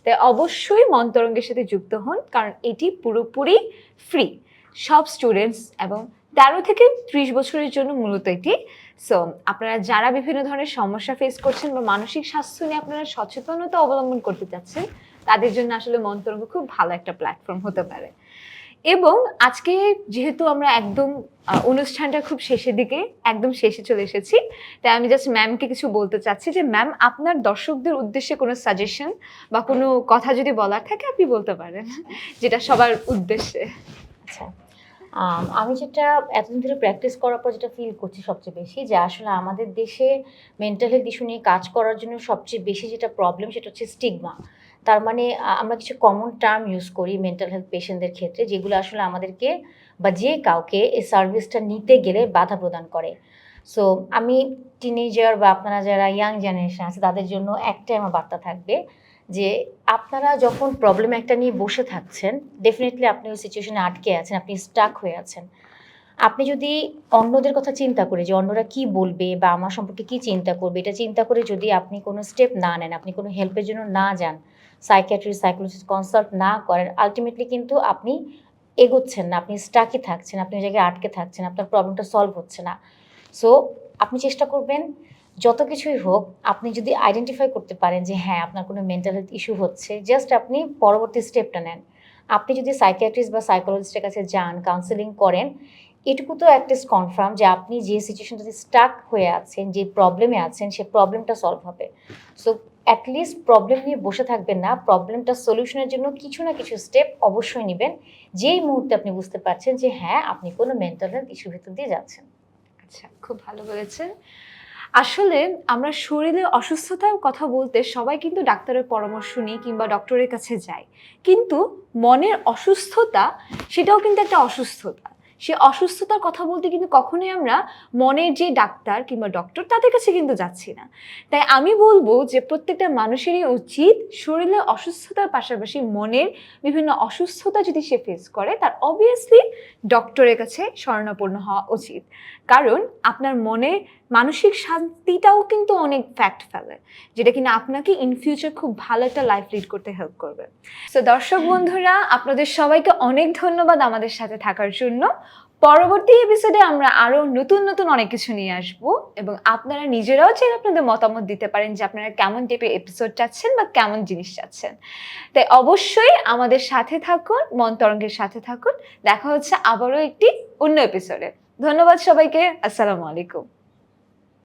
Speaker 2: তাই অবশ্যই মনতরঙ্গের সাথে যুক্ত হন, কারণ এটি পুরোপুরি ফ্রি সব স্টুডেন্টস এবং 13 থেকে 30 বছরের জন্য মূলত এটি। সো আপনারা যারা বিভিন্ন ধরনের সমস্যা ফেস করছেন বা মানসিক স্বাস্থ্য নিয়ে আপনারা সচেতনতা অবলম্বন করতে চাচ্ছেন, তাদের জন্য আসলে মনতরঙ্গ খুব ভালো একটা প্ল্যাটফর্ম হতে পারে। এবং আজকে যেহেতু আমরা একদম অনুষ্ঠানটা খুব শেষের দিকে, একদম শেষে চলে এসেছি, তাই আমি জাস্ট ম্যামকে কিছু বলতে চাচ্ছি যে ম্যাম, আপনার দর্শকদের উদ্দেশ্যে কোনো সাজেশন বা কোনো কথা যদি বলার থাকে আপনি বলতে পারেন, যেটা সবার উদ্দেশ্যে।
Speaker 1: আচ্ছা, আমি যেটা এতদিন ধরে প্র্যাকটিস করার পর যেটা ফিল করছি সবচেয়ে বেশি, যে আসলে আমাদের দেশে মেন্টাল হেলথ ইস্যু নিয়ে কাজ করার জন্য সবচেয়ে বেশি যেটা প্রবলেম সেটা হচ্ছে স্টিগমা। তার মানে আমরা কিছু কমন টার্ম ইউজ করি মেন্টাল হেলথ পেশেন্টদের ক্ষেত্রে, যেগুলো আসলে আমাদেরকে বা যে কাউকে এই সার্ভিসটা নিতে গেলে বাধা প্রদান করে। সো আমি টিনেজার বা আপনারা যারা ইয়াং জেনারেশন আছে তাদের জন্য একটাই আমার বার্তা থাকবে, যে আপনারা যখন প্রবলেম একটা নিয়ে বসে থাকছেন, ডেফিনেটলি আপনি ওই সিচুয়েশনে আটকে আছেন, আপনি স্টাক হয়ে আছেন। আপনি যদি অন্যদের কথা চিন্তা করে যে অন্যরা কি বলবে বা আমার সম্পর্কে কি চিন্তা করবে, এটা চিন্তা করে যদি আপনি কোনো স্টেপ না নেন, আপনি কোনো হেল্পের জন্য না যান, সাইকিয়াট্রিস্ট, সাইকোলজিস্ট কনসাল্ট না করেন, আলটিমেটলি কিন্তু আপনি এগোচ্ছেন না, আপনি স্টাকই থাকছেন, আপনি ওই জায়গায় আটকে থাকছেন, আপনার প্রবলেমটা সলভ হচ্ছে না। সো আপনি চেষ্টা করবেন যত কিছুই হোক, আপনি যদি আইডেন্টিফাই করতে পারেন যে হ্যাঁ আপনার কোনো মেন্টাল হেলথ ইস্যু হচ্ছে, জাস্ট আপনি পরবর্তী স্টেপটা নেন। আপনি যদি সাইকিয়াট্রিস্ট বা সাইকোলজিস্টের কাছে যান, কাউন্সেলিং করেন, এটুকু তো অ্যাটলিস্ট কনফার্ম যে আপনি যে সিচুয়েশনটাতে স্টাক হয়ে আছেন, যে প্রবলেমে আছেন, সে প্রবলেমটা সলভ হবে। সো অ্যাটলিস্ট প্রবলেম নিয়ে বসে থাকবেন না, প্রবলেমটা সলিউশনের জন্য কিছু না কিছু স্টেপ অবশ্যই নেবেন, যেই মুহূর্তে আপনি বুঝতে পারছেন যে হ্যাঁ আপনি কোনো মেন্টাল হেলথ ইস্যুর ভিতর দিয়ে যাচ্ছেন।
Speaker 2: আচ্ছা, খুব ভালো বলেছেন। আসলে আমরা শরীরের অসুস্থতার কথা বলতে সবাই কিন্তু ডাক্তারের পরামর্শ নিই কিংবা ডক্টরের কাছে যাই, কিন্তু মনের অসুস্থতা সেটাও কিন্তু একটা অসুস্থতা। সে অসুস্থতার কথা বলতে কিন্তু কখনোই আমরা মনের যে ডাক্তার কিংবা ডক্টর তাদের কাছে কিন্তু যাচ্ছি না। তাই আমি বলবো যে প্রত্যেকটা মানুষেরই উচিত শরীরের অসুস্থতার পাশাপাশি মনের বিভিন্ন অসুস্থতা যদি সে ফেস করে, তার অবভিয়াসলি ডক্টরের কাছে শরণাপন্ন হওয়া উচিত। কারণ আপনার মনে মানসিক শান্তিটাও কিন্তু অনেক ফ্যাক্ট ফেলে, যেটা কিনা আপনাকে ইন ফিউচার খুব ভালো একটা লাইফ লিড করতে হেল্প করবে। সো দর্শক বন্ধুরা, আপনাদের সবাইকে অনেক ধন্যবাদ আমাদের সাথে থাকার জন্য। পরবর্তী এপিসোডে আমরা আরো নতুন নতুন অনেক কিছু নিয়ে আসব, এবং আপনারা নিজেরাও চাইলে আপনাদের মতামত দিতে পারেন যে আপনারা কেমন টাইপের এপিসোড চাচ্ছেন বা কেমন জিনিস চাচ্ছেন। তাই অবশ্যই আমাদের সাথে থাকুন, মনতরঙ্গের সাথে থাকুন। দেখা হচ্ছে আবারও একটি অন্য এপিসোডে। ধন্যবাদ সবাইকে। আসসালামু আলাইকুম।